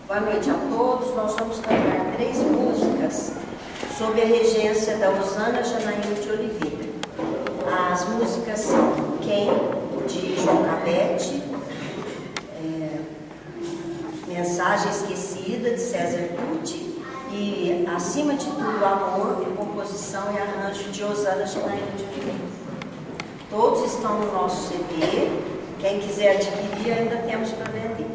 Boa noite a todos. Nós vamos cantar 3 músicas sob a regência da Osana Janaína de Oliveira. As músicas são Quem, de João Cabete, Mensagem Esquecida, de César Tucci, e Acima de Tudo Amor, composição e arranjo de Osana Janaína de Oliveira. Todos estão no nosso CD. Quem quiser adquirir, ainda temos para vender.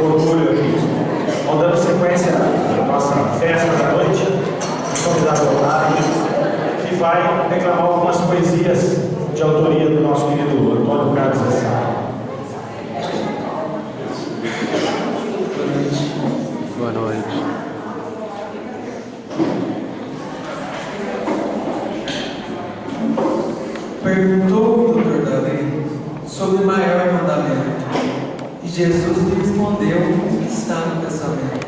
orgulho aqui. Vamos dando sequência à nossa festa da noite, o convidado Otávio, que vai declamar algumas poesias de autoria do nosso querido Antônio Carlos Assar. Boa noite. Perguntou o doutor da lei sobre o maior mandamento. E Jesus lhe respondeu o que está no pensamento: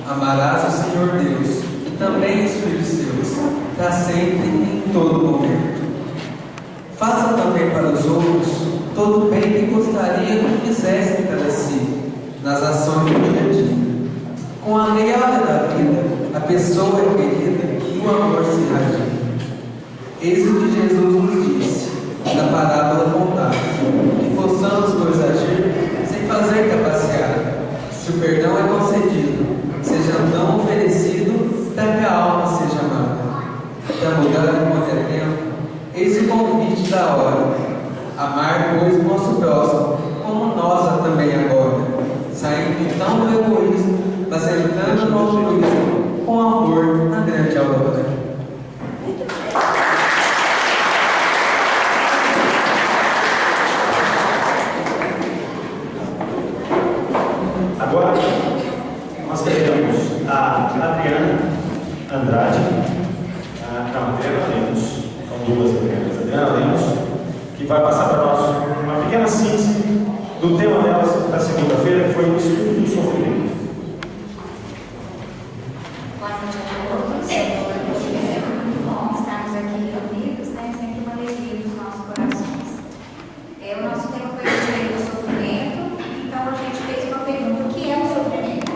amarás o Senhor Deus e também os filhos seus, para sempre e em todo momento. Faça também para os outros todo o bem que gostaria que fizessem para si, nas ações do dia a dia. Com a lealdade da vida, a pessoa é querida e o amor se irradia. Eis o que Jesus nos disse, na parábola contada, que possamos, pois, agir sem fazer capaciar. Se o perdão é concedido, seja tão oferecido para que a alma seja amada. Para mudar enquanto é tempo, eis o convite da hora. Amar, pois, o nosso próximo, como nós também agora, saindo então do egoísmo, mas entrando no altruísmo, com amor na grande aurora. Agora, nós teremos a Adriana Andrade, Adriana Lemos, são duas Adrianas, Adriana Lemos, que vai passar para nós uma pequena síntese do tema delas da segunda-feira, que foi o estudo do sofrimento. Boa noite a todos. É muito bom estarmos aqui reunidos, né? Sempre uma alegria nos nossos corações. O nosso tema foi o sofrimento, então a gente fez uma pergunta: o que é o sofrimento?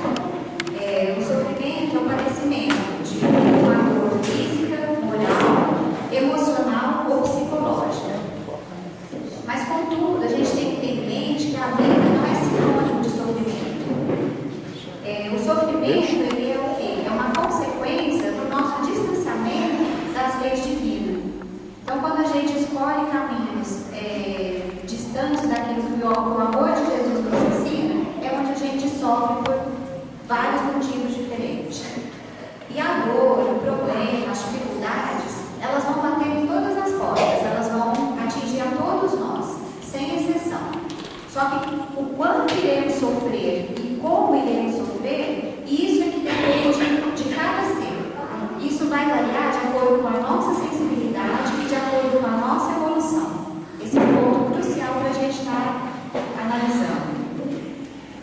O sofrimento é o padecimento de uma dor física, moral, emocional ou psicológica. Mas, contudo, a gente tem que ter em mente que a vida não é sinônimo de sofrimento. O sofrimento, ele é o quê? É uma consequência do nosso distanciamento das leis divinas. Então, quando a gente escolhe caminhos distantes daquilo que o amor de Jesus nos ensina, é onde a gente sofre por vários motivos diferentes. E a dor, o problema, as dificuldades, elas vão bater em todas as portas, elas vão atingir a todos nós, sem exceção. Só que o quanto iremos sofrer e como iremos sofrer, isso é que depende de cada ser. Isso vai variar de acordo com a nossa sensibilidade e de acordo com a nossa evolução. Esse é um ponto crucial para a gente estar analisando.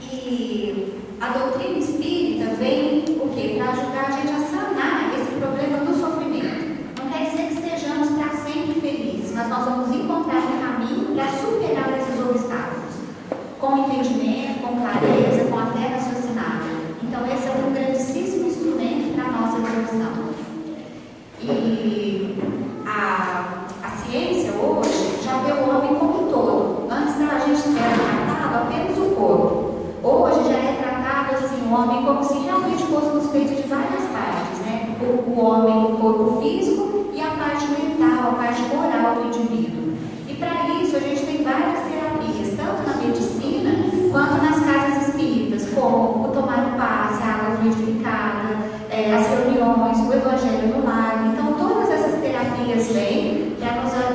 E a doutrina espírita vem o quê? Para ajudar a gente a sanar esse problema do sofrimento. Não quer dizer que estejamos para sempre felizes, mas nós vamos encontrar um caminho para superar esses obstáculos, com entendimento, com clareza, com a fé raciocinada. Então, esse é um grandíssimo instrumento para a nossa evolução. E a ciência hoje já vê o homem como um todo. Antes a gente era tratado apenas o corpo. Hoje já é tratado assim, o homem como se realmente fôssemos feitos de várias partes, né? O homem, o corpo físico e a parte mental, a parte moral do indivíduo. E para isso a gente tem várias terapias, tanto na medicina quanto nas casas espíritas, como o tomar o passe, a água fluidificada, as reuniões, o evangelho no lar. Então todas essas terapias vêm,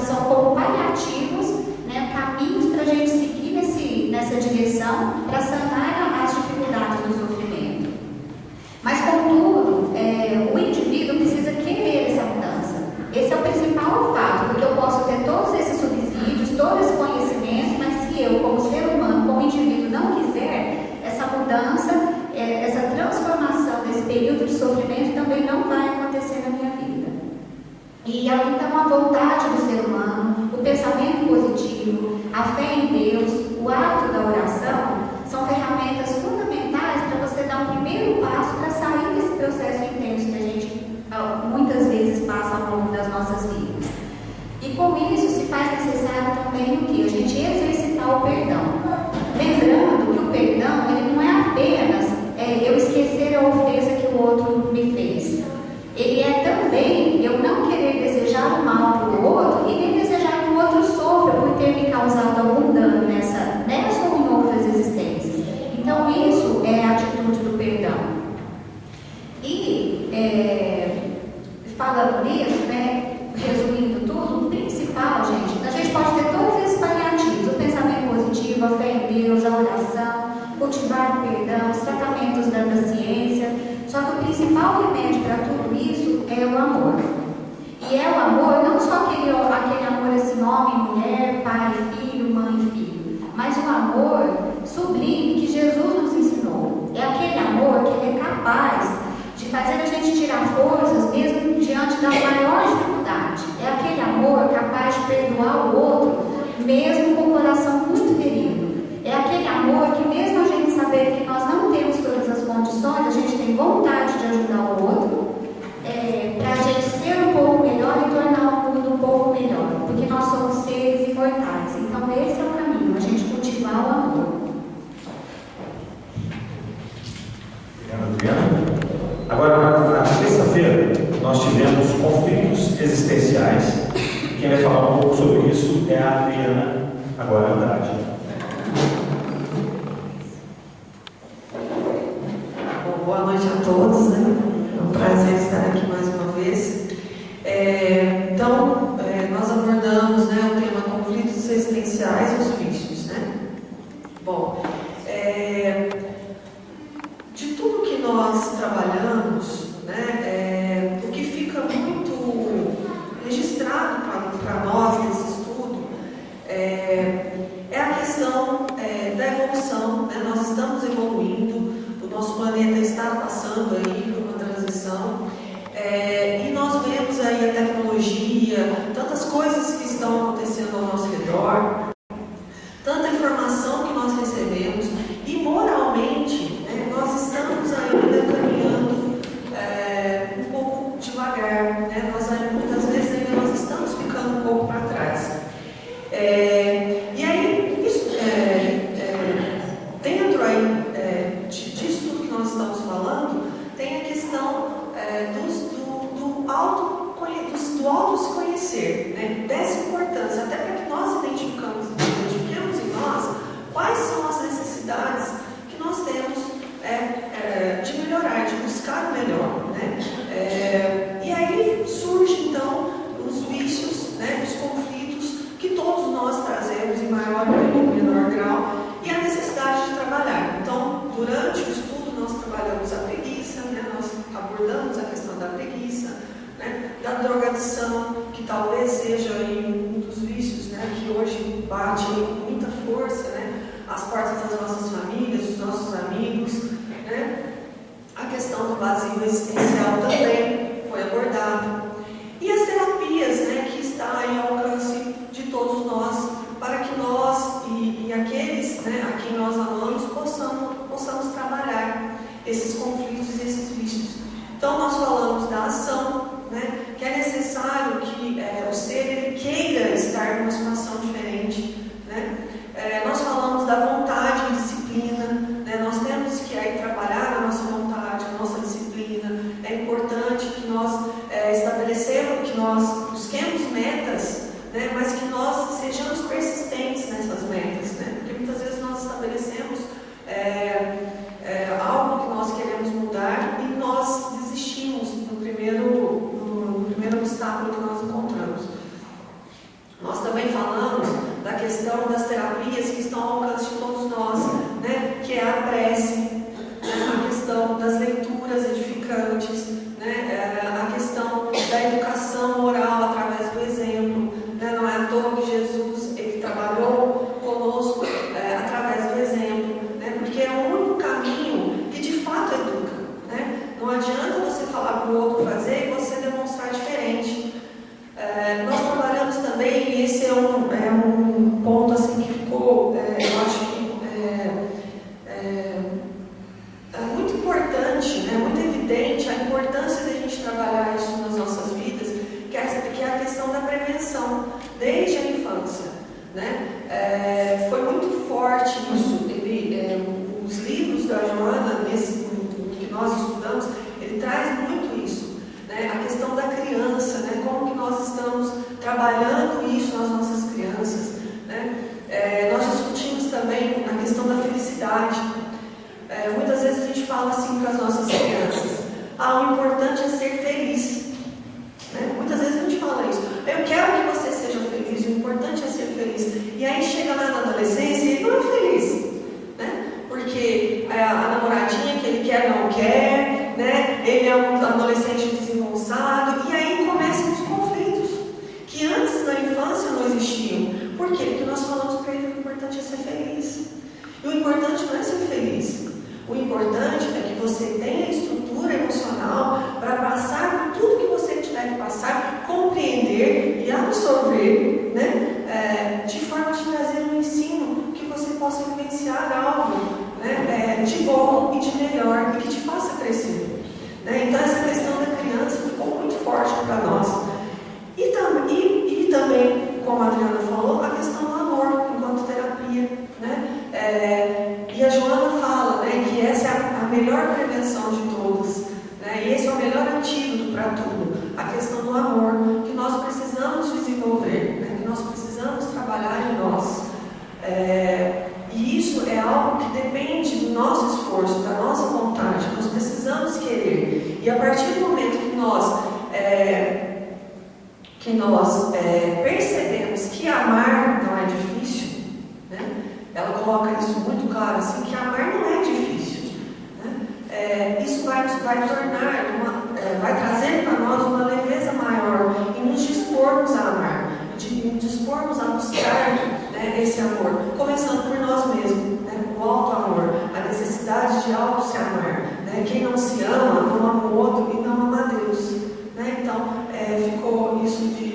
são como paliativos, né, caminhos para a gente seguir nessa direção para sanar as dificuldades do sofrimento. Mas, contudo, o indivíduo precisa querer essa mudança. Esse é o principal fato, porque eu posso ter todos esses subsídios, todo esse conhecimento, mas se eu, como ser humano, como indivíduo, não quiser, essa mudança, essa transformação desse período de sofrimento também não vai acontecer na minha vida. E então a vontade do ser humano, o pensamento positivo, a fé em Deus, o ato da oração, são ferramentas fundamentais para você dar um primeiro passo para sair desse processo intenso que a gente muitas vezes passa ao longo das nossas vidas. E com isso se faz necessário também o que? A gente exercitar o perdão. Lembrando que o perdão, ele não é apenas eu esquecer a ofensa que o outro me fez. Ele é também eu não querer desejar o mal para o outro e nem perdão, os tratamentos da ciência. Só que o principal remédio para tudo isso é o amor. E é o amor, não só aquele amor assim, homem, mulher, pai, filho, mãe, filho, mas o amor sublime que Jesus nos ensinou. É aquele amor que ele é capaz de fazer a gente tirar forças mesmo diante da maior dificuldade. É aquele amor capaz de perdoar o outro mesmo com o coração muito ferido. É aquele amor que mesmo a gente saber que nós não temos todas as condições, a gente tem vontade de ajudar o outro, para a gente ser um pouco melhor e tornar o mundo um pouco melhor, porque nós somos seres imortais. Então esse é o caminho, a gente cultivar o amor. Obrigado, Adriana. Agora, na sexta-feira, nós tivemos conflitos existenciais. Quem vai falar um pouco sobre isso é a Adriana, agora Andrade. Bom, boa noite a todos, né? É um prazer estar aqui mais uma vez. Então, nós abordamos, né, o tema conflitos existenciais e os vícios, né? Bom, de tudo que nós trabalhamos, né, o que fica muito registrado para nós nesse estudo é a questão da evolução, né? Nós estamos evoluindo, o nosso planeta está passando aí por uma transição, e nós vemos aí a tecnologia, tantas coisas que estão acontecendo ao nosso redor, tanta informação que nós recebemos, e moralmente, né, nós estamos ainda caminhando um pouco devagar, né? Muitas vezes ainda nós estamos ficando um pouco para trás. E aí, isso, dentro aí, disso tudo que nós estamos falando, tem a questão do auto se conhecer, né? Dessa importância, até para que nós identifiquemos em nós quais são as necessidades que nós temos de melhorar, de buscar o melhor, né? E aí surge então os vícios, né, os conflitos que todos nós trazemos em maior ou menor grau, e a necessidade de trabalhar. Então, durante o estudo nós trabalhamos a preguiça, né? Nós abordamos a questão da preguiça, né? Da drogadição, que talvez seja aí um dos vícios, né, que hoje bate com muita força, né, as portas das nossas famílias, dos nossos amigos, né? A questão do vazio existencial também foi abordada. E as terapias, né, que está aí ao alcance de todos nós, para que nós e aqueles, né, a quem nós amamos possamos trabalhar esses conflitos e esses vícios. Então nós falamos da ação, né, que é necessário que o ser ele queira estar numa situação diferente, né? Nós falamos da vontade e disciplina, né? Nós temos que aí trabalhar a nossa vontade, a nossa disciplina. É importante que nós estabelecemos, que nós busquemos metas, né? Mas que nós sejamos persistentes nessas metas, né? Porque muitas vezes nós estabelecemos algo que nós queremos mudar e nós desistimos no primeiro obstáculo que nós encontramos. Nós também falamos da questão das terapias que estão ao alcance de todos nós, né? Que é a prece, né? A questão das leituras edificantes, né? A questão da educação moral através do exemplo, né? Não é à toa que Jesus ele trabalhou conosco através do exemplo, né? Porque é o único caminho que de fato educa, né? Não adianta você falar para o outro fazer e você demonstrar diferente. Nós trabalhamos também, e esse é um ponto assim que ficou, eu acho que muito importante, né, muito evidente a importância de a gente trabalhar isso nas nossas vidas, que é a questão da prevenção, desde a infância, né? Foi muito forte isso. Os livros da Joana, que nós estudamos, ele traz muito isso, né? A questão da criança, né? Como que nós estamos trabalhando isso nas nossas crianças, né? Nós discutimos também a questão da felicidade. Muitas vezes a gente fala assim para as nossas crianças: o importante é ser feliz, né? Muitas vezes a gente fala isso: eu quero que você seja feliz, o importante é ser feliz. E aí chega lá na adolescência e ele não é feliz, né? Porque a não quer, né? Ele é um adolescente desengonçado, e aí começam os conflitos, que antes na infância não existiam. Por quê? Porque nós falamos para ele que o importante é ser feliz. E o importante não é ser feliz. O importante é que você tenha estrutura emocional para passar por tudo que você tiver que passar, compreender e absorver, né? De forma de trazer um ensino que você possa vivenciar algo, né? De bom e de melhor e que te faça crescer. Né? Então essa questão da criança ficou muito forte para nós. E também, como a Adriana falou, a questão do amor enquanto terapia. Né? E a Joana fala, né, que essa é a melhor prevenção de todas. Né? E esse é o melhor antídoto para tudo. A questão do amor, que nós precisamos desenvolver, né? Que nós precisamos trabalhar em nós. E isso é algo que depende do nosso esforço, da nossa vontade. Nós precisamos querer. E a partir do momento que nós percebemos que amar não é difícil, né? Ela coloca isso muito claro, assim, que amar não é difícil. Né? Isso vai tornar, vai trazer para nós uma leveza maior em nos dispormos a amar, nos dispormos a buscar, né, esse amor, começando por nós mesmos, né, o auto-amor, a necessidade de auto se amar. Né? Quem não se ama, não ama o outro e não ama Deus. Né? Então, ficou isso de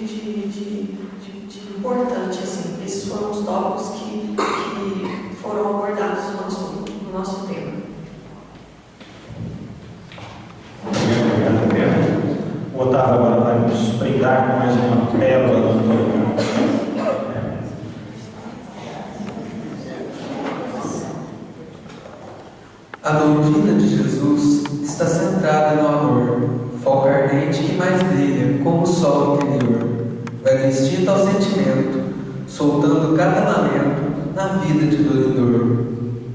importante, assim. Esses foram os tópicos que foram abordados no nosso tema. Obrigado, Adriana. O Otávio agora vai nos brindar com mais uma pérola do programa. A doutrina de Jesus está centrada no amor, foco ardente que mais brilha, como o sol interior. Vai do instinto ao sentimento, soltando cada lamento na vida de dor e dor.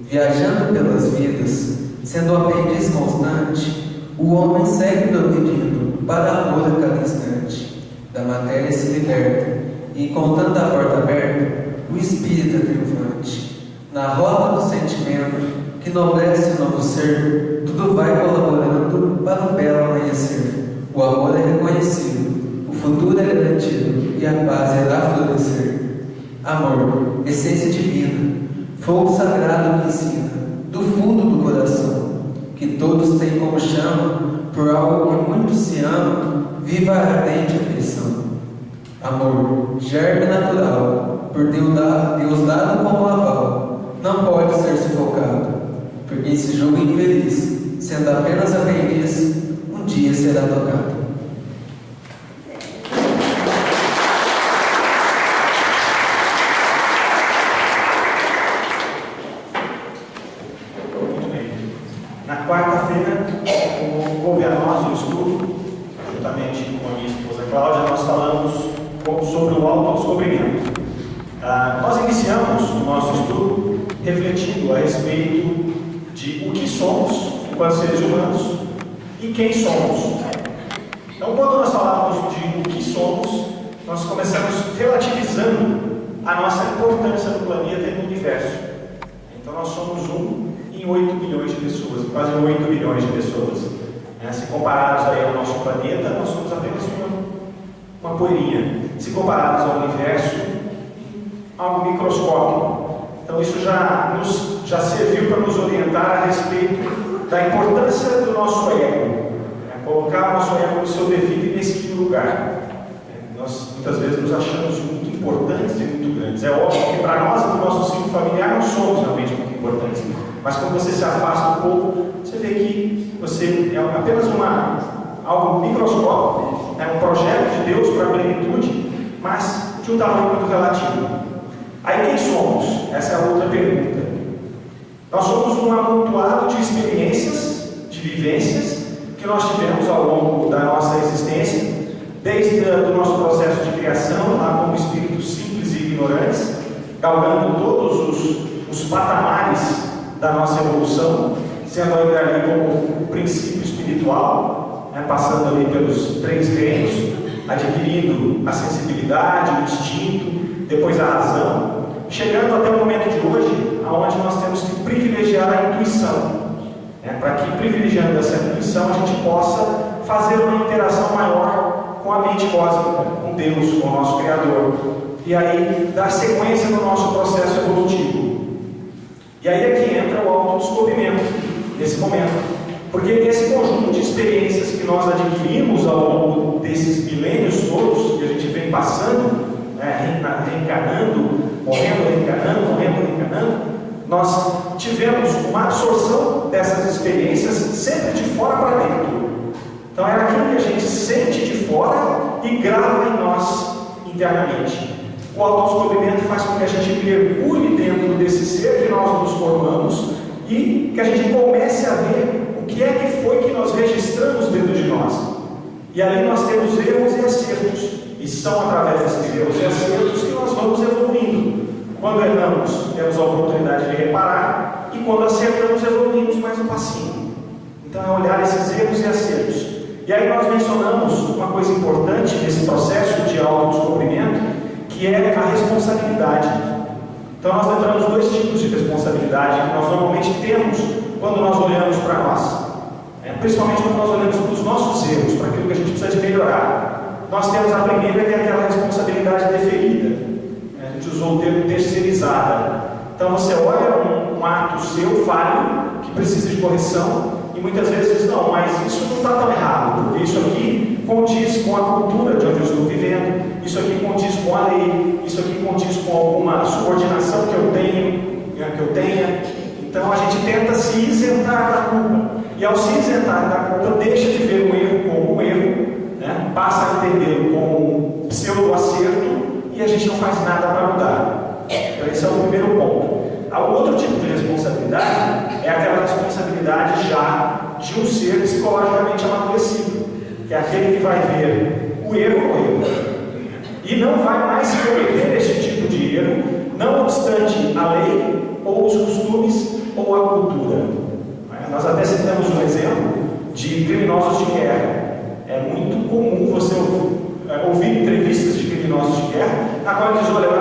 Viajando pelas vidas, sendo um aprendiz constante, o homem segue progredindo para amor a cada instante. Da matéria se liberta, e encontrando a porta aberta, o espírito é triunfante. Na rota do sentimento, que nobrece o novo ser, tudo vai colaborando para um belo amanhecer. O amor é reconhecido, o futuro é garantido e a paz irá florescer. Amor, essência divina, fogo sagrado que ensina, do fundo do coração, que todos têm como chama, por algo que muitos se amam, viva a ardente afeição. Amor, germe natural, por Deus dado como aval, não pode ser sufocado, porque esse jogo infeliz, sendo apenas aprendiz, um dia será tocado. Muito bem. Na quarta-feira, houve a nós o estudo, juntamente com a minha esposa Cláudia, nós falamos um pouco sobre o autodescobrimento. Nós iniciamos o nosso estudo refletindo a respeito de o que somos enquanto seres humanos e quem somos. Então, quando nós falamos de o que somos, nós começamos relativizando a nossa importância no planeta e no universo. Então, nós somos 1 em 8 bilhões de pessoas, quase 8 bilhões de pessoas. Se comparados aí ao nosso planeta, nós somos apenas uma poeirinha. Se comparados ao universo, algo microscópico. Então isso já serviu para nos orientar a respeito da importância do nosso ego, colocar o nosso ego no seu devido e mesquinho lugar. Nós muitas vezes nos achamos muito importantes e muito grandes. É óbvio que para nós e para o nosso ciclo familiar não somos realmente muito importantes, mas quando você se afasta um pouco, você vê que você é apenas algo microscópico, é um projeto de Deus para a plenitude, mas de um tamanho muito relativo. Aí quem somos? Essa é a outra pergunta. Nós somos um amontoado de experiências, de vivências que nós tivemos ao longo da nossa existência, desde o nosso processo de criação, lá como espíritos simples e ignorantes, galgando todos os patamares da nossa evolução, sendo ainda ali como o princípio espiritual, passando ali pelos 3 reinos, adquirindo a sensibilidade, o instinto, depois a razão, chegando até o momento de hoje, onde nós temos que privilegiar a intuição. né, para que, privilegiando essa intuição, a gente possa fazer uma interação maior com a mente cósmica, com Deus, com o nosso Criador, e aí dar sequência no nosso processo evolutivo. E aí é que entra o autodescobrimento, nesse momento. Porque esse conjunto de experiências que nós adquirimos ao longo desses milênios todos, que a gente vem passando, né, reencarnando, morrendo, reencarnando, nós tivemos uma absorção dessas experiências sempre de fora para dentro. Então é aquilo que a gente sente de fora e grava em nós internamente. O autodescobrimento faz com que a gente mergulhe dentro desse ser que nós nos formamos e que a gente comece a ver o que é que foi que nós registramos dentro de nós. E ali nós temos erros e acertos. E são através desses erros e acertos que nós vamos evoluindo. Quando erramos, temos a oportunidade de reparar. E quando acertamos, evoluímos mais um passinho. Então é olhar esses erros e acertos. E aí nós mencionamos uma coisa importante nesse processo de autodescobrimento, que é a responsabilidade. Então nós lembramos dois tipos de responsabilidade que nós normalmente temos quando nós olhamos para nós, principalmente quando nós olhamos para os nossos erros, para aquilo que a gente precisa de melhorar. Nós temos a primeira, que é aquela responsabilidade deferida, a gente usou o termo terceirizada. Então você olha um ato seu falho, que precisa de correção, e muitas vezes não, mas isso não está tão errado, porque isso aqui condiz com a cultura de onde eu estou vivendo, isso aqui condiz com a lei, isso aqui condiz com alguma subordinação que eu tenha. Então a gente tenta se isentar da culpa. E ao se isentar da culpa, deixa de ver o erro como um erro, né? Passa a entendê-lo como um pseudo-acerto e a gente não faz nada para mudar. Então esse é o primeiro ponto. O outro tipo de responsabilidade é aquela responsabilidade já de um ser psicologicamente amadurecido, que é aquele que vai ver o erro no erro e não vai mais cometer esse tipo de erro, não obstante a lei ou os costumes ou a cultura. Nós até citamos um exemplo de criminosos de guerra. É muito comum você ouvir entrevistas de criminosos de guerra na qual eles olham,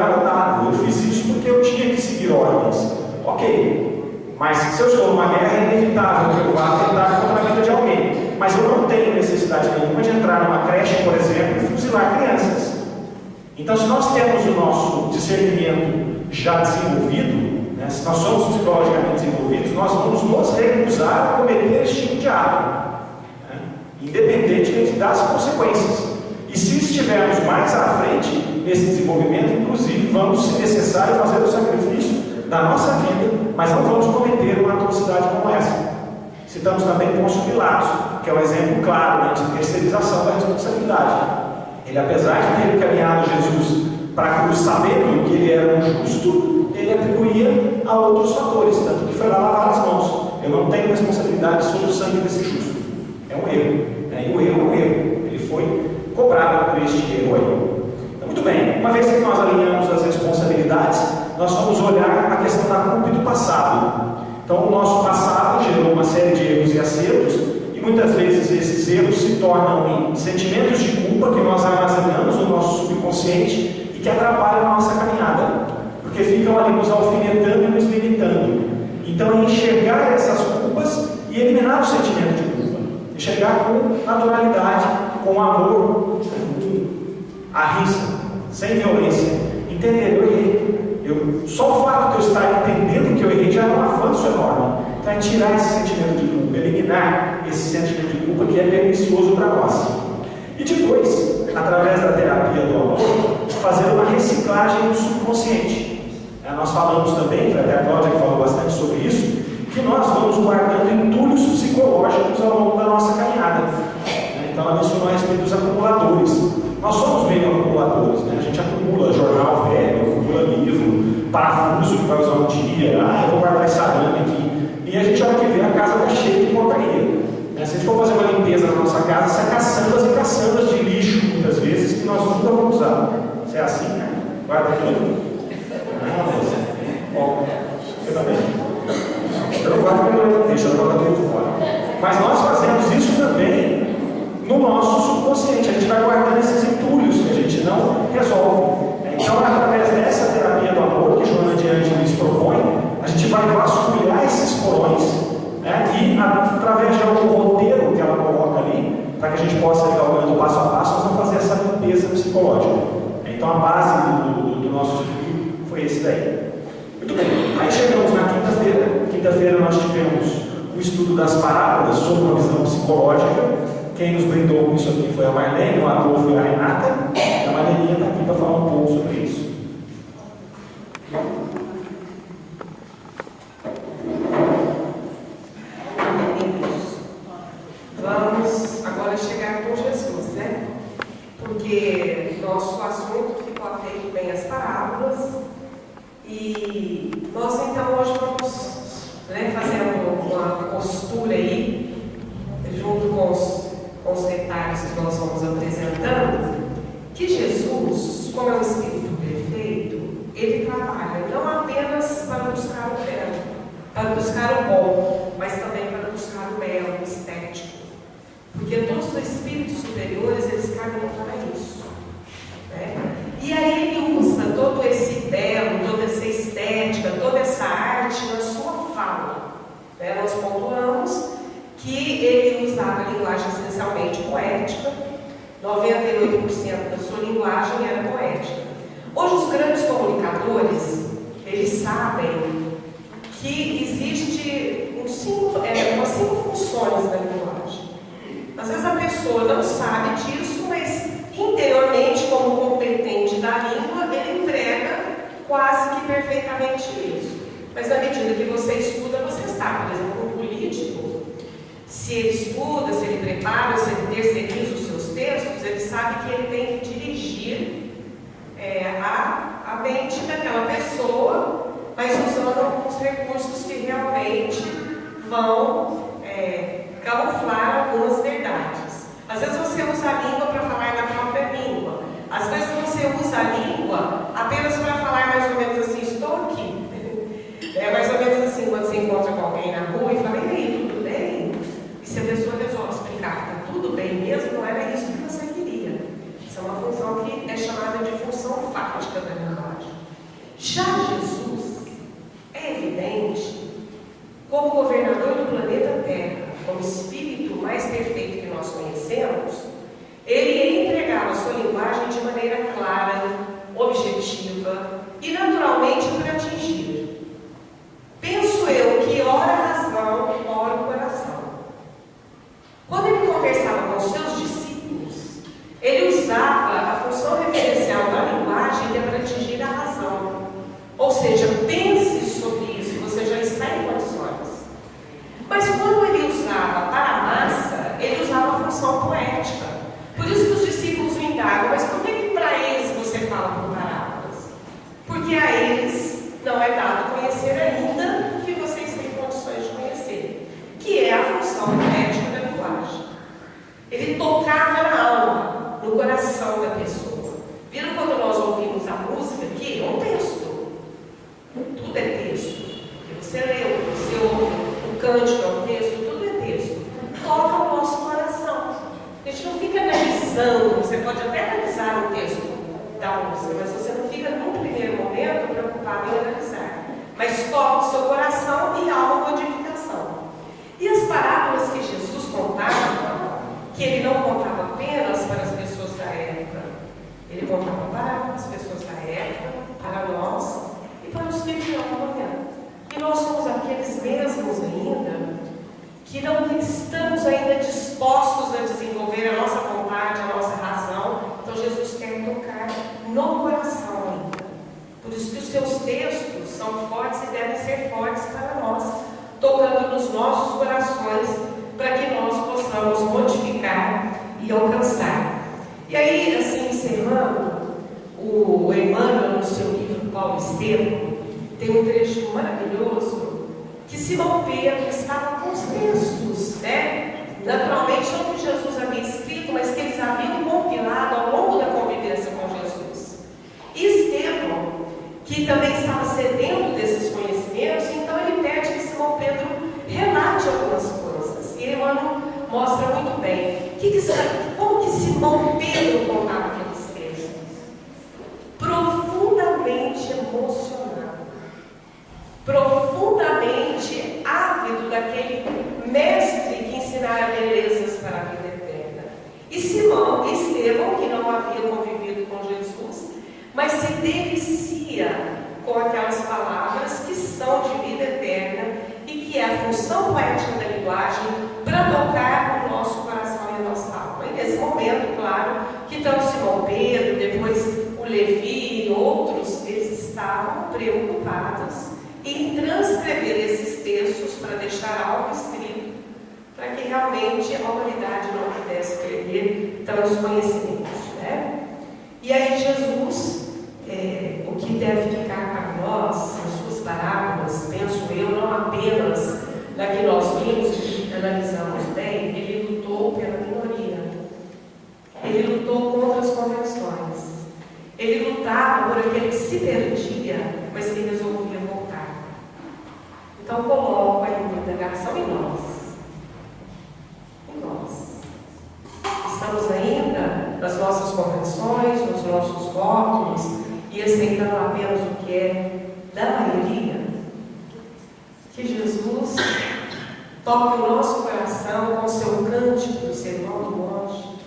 eu fiz isso porque eu tinha que seguir ordens. Ok, mas se eu estou numa guerra é inevitável que eu vá tentar contra a vida de alguém, mas eu não tenho necessidade nenhuma de entrar numa creche, por exemplo, e fuzilar crianças. Então, se nós temos o nosso discernimento já desenvolvido, se nós somos psicologicamente desenvolvidos, nós vamos nos recusar a cometer esse tipo de ato, independente das consequências. E se estivermos mais à frente nesse desenvolvimento, inclusive vamos, se necessário, fazer o sacrifício da nossa vida, mas não vamos cometer uma atrocidade como essa. Citamos também Pôncio Pilatos, que é um exemplo claro de terceirização da responsabilidade. Ele, apesar de ter caminhado Jesus para a cruz sabendo que ele era um justo, ele atribuía a outros fatores, tanto que foi lá lavar as mãos. Eu não tenho responsabilidade sobre o sangue desse justo. É um erro. E o erro é um erro. Ele foi cobrado por este erro aí. Então, muito bem, uma vez que nós alinhamos as responsabilidades, nós vamos olhar a questão da culpa e do passado. Então, o nosso passado gerou uma série de erros e acertos, e muitas vezes esses erros se tornam em sentimentos de culpa que nós armazenamos no nosso subconsciente e que atrapalham a nossa caminhada, porque ficam ali nos alfinetando e nos limitando. Então, é enxergar essas culpas e eliminar o sentimento de culpa. Enxergar com naturalidade, com amor, com arriça, sem violência. Entender, eu errei. Só o fato de eu estar entendendo que eu errei já é um avanço enorme. Então, é tirar esse sentimento de culpa, eliminar esse sentimento de culpa que é pernicioso para nós. E depois, através da terapia do amor, fazer uma reciclagem do subconsciente. Nós falamos também, até a Cláudia que falou bastante sobre isso, que nós vamos guardando entulhos psicológicos ao longo da nossa caminhada. Então ela mencionou a respeito dos acumuladores. Nós somos meio acumuladores, a gente acumula jornal velho, acumula livro, parafuso que vai usar um dia, eu vou guardar esse arame aqui. E a gente olha que vê, a casa está cheia de porcaria. Se a gente for fazer uma limpeza na nossa casa, sai caçambas e caçambas de lixo, muitas vezes, que nós nunca vamos usar. Se é assim, guarda tudo. Eu também. Eu não guardo porque deixa eu colocar tudo fora. Mas nós fazemos isso também no nosso subconsciente. A gente vai guardando esses entulhos que a gente não resolve. Então, através dessa terapia do amor que Joana de Ângeles propõe, a gente vai vasculhar esses porões e E através de algum roteiro que ela coloca ali, para que a gente possa ir calculando passo a passo, nós vamos fazer essa limpeza psicológica. Então a base do nosso estudo foi esse daí. Muito bem, aí chegamos na quinta-feira. Quinta-feira nós tivemos o estudo das parábolas sob uma visão psicológica. Quem nos brindou com isso aqui foi a Marlene, o Adolfo e a Renata. A Marlene está aqui para falar um pouco sobre isso. Vamos agora chegar com Jesus, né? Porque nosso assunto ficou afeito bem as parábolas. E nós então hoje vamos fazer uma postura aí, junto com os detalhes que nós vamos apresentando, que Jesus, como é um Espírito perfeito, ele trabalha não apenas para buscar o belo, para buscar o bom, mas também para buscar o belo, o estético. Porque todos os espíritos superiores, eles caminham para isso. Né? E aí ele usa todo esse belo, toda essa estética, toda essa arte na sua fala. Né? Nós pontuamos que ele usava a linguagem essencialmente poética, 98% da sua linguagem era poética. Hoje os grandes comunicadores, eles sabem que existe umas 5 funções da linguagem. Às vezes a pessoa não sabe disso, mas interiormente, como competente da língua, ele emprega quase que perfeitamente isso. Mas na medida que você estuda, você sabe. Por exemplo, um político, se ele estuda, se ele prepara, se ele terceiriza os seus textos, ele sabe que ele tem que dirigir a mente daquela pessoa, mas usando alguns recursos que realmente vão camuflar algumas verdades. Às vezes você usa a língua para falar na própria língua. Às vezes você usa a língua apenas para falar mais ou menos assim, estou aqui. Mais ou menos assim, quando você encontra com alguém na rua e fala, e aí, tudo bem? E se a pessoa resolve explicar que está tudo bem mesmo, não era isso que você queria. Isso é uma função que é chamada de função fática da linguagem. Já Jesus é evidente, como governador do planeta Terra, como espírito mais perfeito que nós conhecemos, ele entregava a sua linguagem de maneira clara, objetiva e naturalmente para atingir. Penso eu que ora a razão, ora o coração. Quando ele conversava com os seus discípulos, ele usava a função referencial da linguagem que é para atingir a razão. Ou seja, pense sobre isso, você já está em condições. Mas quando ele usava para a massa, ele usava a função poética. Por isso que os discípulos o indagam, mas por que para eles você fala por parábolas? Porque a eles não é dado conhecer ainda o que vocês têm condições de conhecer, que é a função poética da linguagem. Ele tocava na alma, no coração da pessoa. Viram quando nós ouvimos a música aqui? É um texto. Tudo é texto. O que você leu, o que você ouve, o cântico é um texto, tudo é texto. Toca o nosso coração. A gente não fica analisando, você pode até analisar o texto da música, mas você não fica, num primeiro momento, preocupado em analisar. Mas toca o seu coração e há uma modificação. E as parábolas que Jesus contava, que ele não contava apenas para as pessoas da época, ele contava para as pessoas da época, para nós e para os que virão amanhã. E nós somos aqueles mesmos ainda que não estamos ainda dispostos a desenvolver a nossa vontade, a nossa razão. Então Jesus quer tocar no coração ainda. Por isso que os seus textos são fortes e devem ser fortes para nós, tocando nos nossos corações, para que nós possamos modificar e alcançar. E aí, assim, encerrando, o Emmanuel, no seu livro Paulo Estevam, tem um trecho maravilhoso que Simão Pedro estava com os textos, né? Naturalmente, não que Jesus havia escrito, mas que eles haviam compilado ao longo da convivência com Jesus. E Estevão, que também estava sedento desses conhecimentos, então ele pede que Simão Pedro relate algumas coisas. E Emmanuel mostra muito bem como que Simão Pedro contava aqueles textos. Profundamente emocionado, profundamente ávido daquele mas se delicia com aquelas palavras que são de vida eterna e que é a função poética da linguagem para tocar o nosso coração e a nossa alma. E nesse momento, claro, que tanto Simão Pedro, depois o Levi e outros, eles estavam preocupados em transcrever esses textos para deixar algo escrito, para que realmente a humanidade não pudesse perder tantos conhecimentos, né? E aí Jesus, o que deve ficar para nós, as suas parábolas, penso eu, não apenas da que nós vimos e analisamos bem, ele lutou pela minoria, ele lutou contra as convenções, ele lutava por aquele que se perdia, mas que resolvia voltar. Então coloco aí uma indagação em nós. Estamos ainda nas nossas convenções, nos nossos votos e aceitando apenas o que é da maioria? Que Jesus toque o nosso coração com o seu cântico do Sermão do Monte,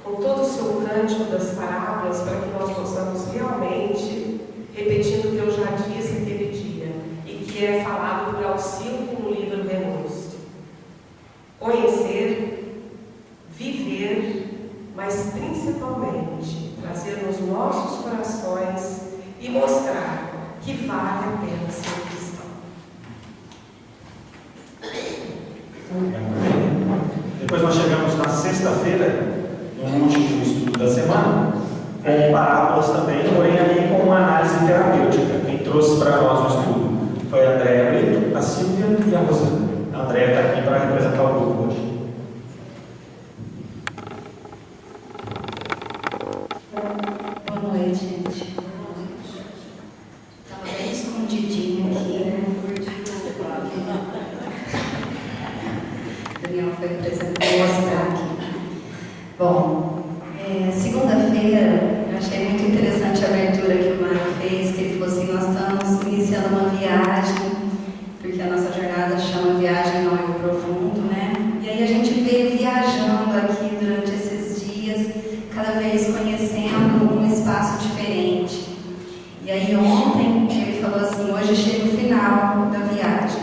com todo o seu cântico das parábolas, para que nós possamos realmente, repetindo o que eu já disse aquele dia, e que é falado por Alcildo no livro Renúncio: conhecer, viver, mas principalmente trazer nos nossos corações e mostrar que vale a pena ser cristão. Depois nós chegamos na sexta-feira, no último estudo da semana, com parábolas também, porém ali com uma análise terapêutica. Quem trouxe para nós o estudo foi a Andréa Brito, a Silvia e a Rosana. A Andréa está aqui para representar o grupo hoje. Boa noite, gente. Estava bem escondidinho aqui, né? Daniel foi mostrar aqui. Bom, segunda-feira, eu achei muito interessante a abertura que o Mário fez, que ele falou assim: nós estamos iniciando uma viagem, porque a nossa jornada chama Viagem ao Eu Profundo, né? E aí a gente veio viajando aqui durante esses dias, cada vez conhecendo um espaço diferente. E aí ontem ele falou assim: hoje chega o final da viagem,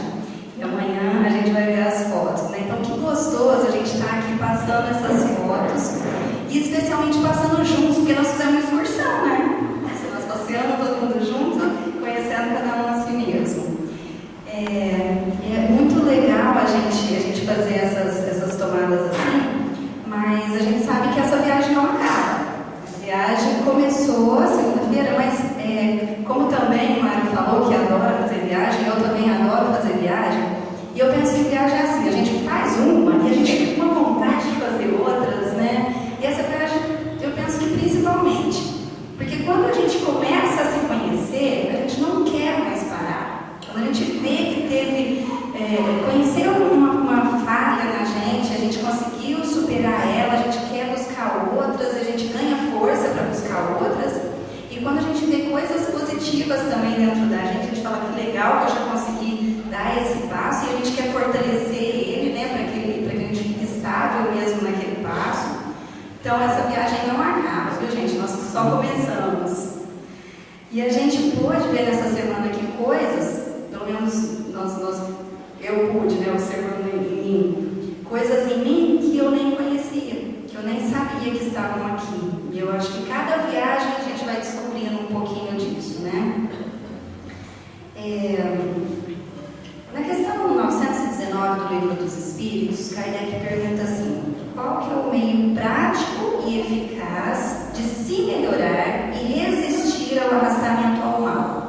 e amanhã a gente vai ver as fotos, né? Então que gostoso a gente estar aqui passando essas fotos, e especialmente passando juntos, porque nós fizemos uma excursão, né? Nós passeamos todo mundo junto, conhecendo cada um a si mesmo. É muito legal a gente fazer essas tomadas assim, mas a gente sabe que essa viagem não acaba. A viagem começou segunda-feira, mas como também o Mário falou que adora fazer viagem, eu também adoro fazer viagem, e eu penso que viagem é assim: a gente faz uma e a gente fica com uma vontade de fazer outras, né? E essa viagem, eu penso que principalmente, porque quando a gente começa a se conhecer, a gente não quer mais parar. Quando a gente vê que conheceu uma falha na gente, a gente conseguiu superar ela, a gente quer buscar outras, a gente ganha força para buscar outras. E quando a gente vê coisas positivas também dentro da gente fala: que legal que eu já consegui dar esse passo, e a gente quer fortalecer ele, né, para que a gente fique estável mesmo naquele passo. Então essa viagem não acaba, viu, gente? Nós só começamos. E a gente pôde ver nessa semana aqui coisas, pelo menos eu pude, né, observando em mim, coisas em mim que eu nem conhecia, que eu nem sabia que estavam aqui. E eu acho que cada viagem a gente vai descobrindo um pouquinho disso, né? Na questão 919 do Livro dos Espíritos, Kardec pergunta assim: qual que é o meio prático e eficaz de se melhorar e resistir ao arrastamento ao mal?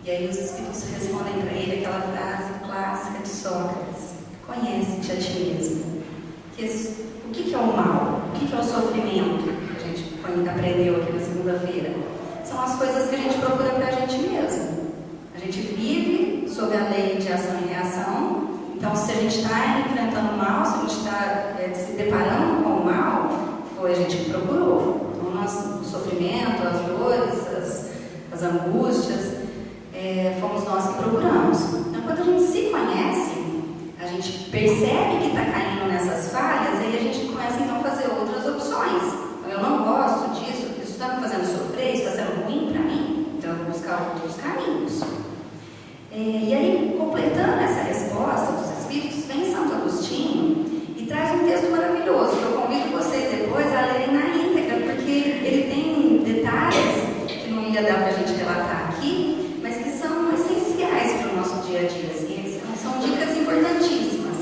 E aí os Espíritos respondem para ele aquela frase clássica de Sócrates: conhece-te a ti mesmo. O que é o mal? O que é o sofrimento? Que a gente aprendeu aqui na segunda-feira. São as coisas que a gente procura para a gente mesmo. A gente vive sob a lei de ação e reação. Então, se a gente está enfrentando o mal, se a gente está se deparando com o mal, foi a gente que procurou. Então, o sofrimento, as dores, as angústias, fomos nós que procuramos. Então, quando a gente se conhece, a gente percebe que está caindo nessas falhas, e aí a gente começa então a fazer outras opções. Então, eu não gosto disso, isso está me fazendo sofrer, isso está sendo ruim. E aí, completando essa resposta dos Espíritos, vem Santo Agostinho e traz um texto maravilhoso, que eu convido vocês depois a lerem na íntegra, porque ele tem detalhes que não ia dar para a gente relatar aqui, mas que são essenciais para o nosso dia a dia, assim, são dicas importantíssimas.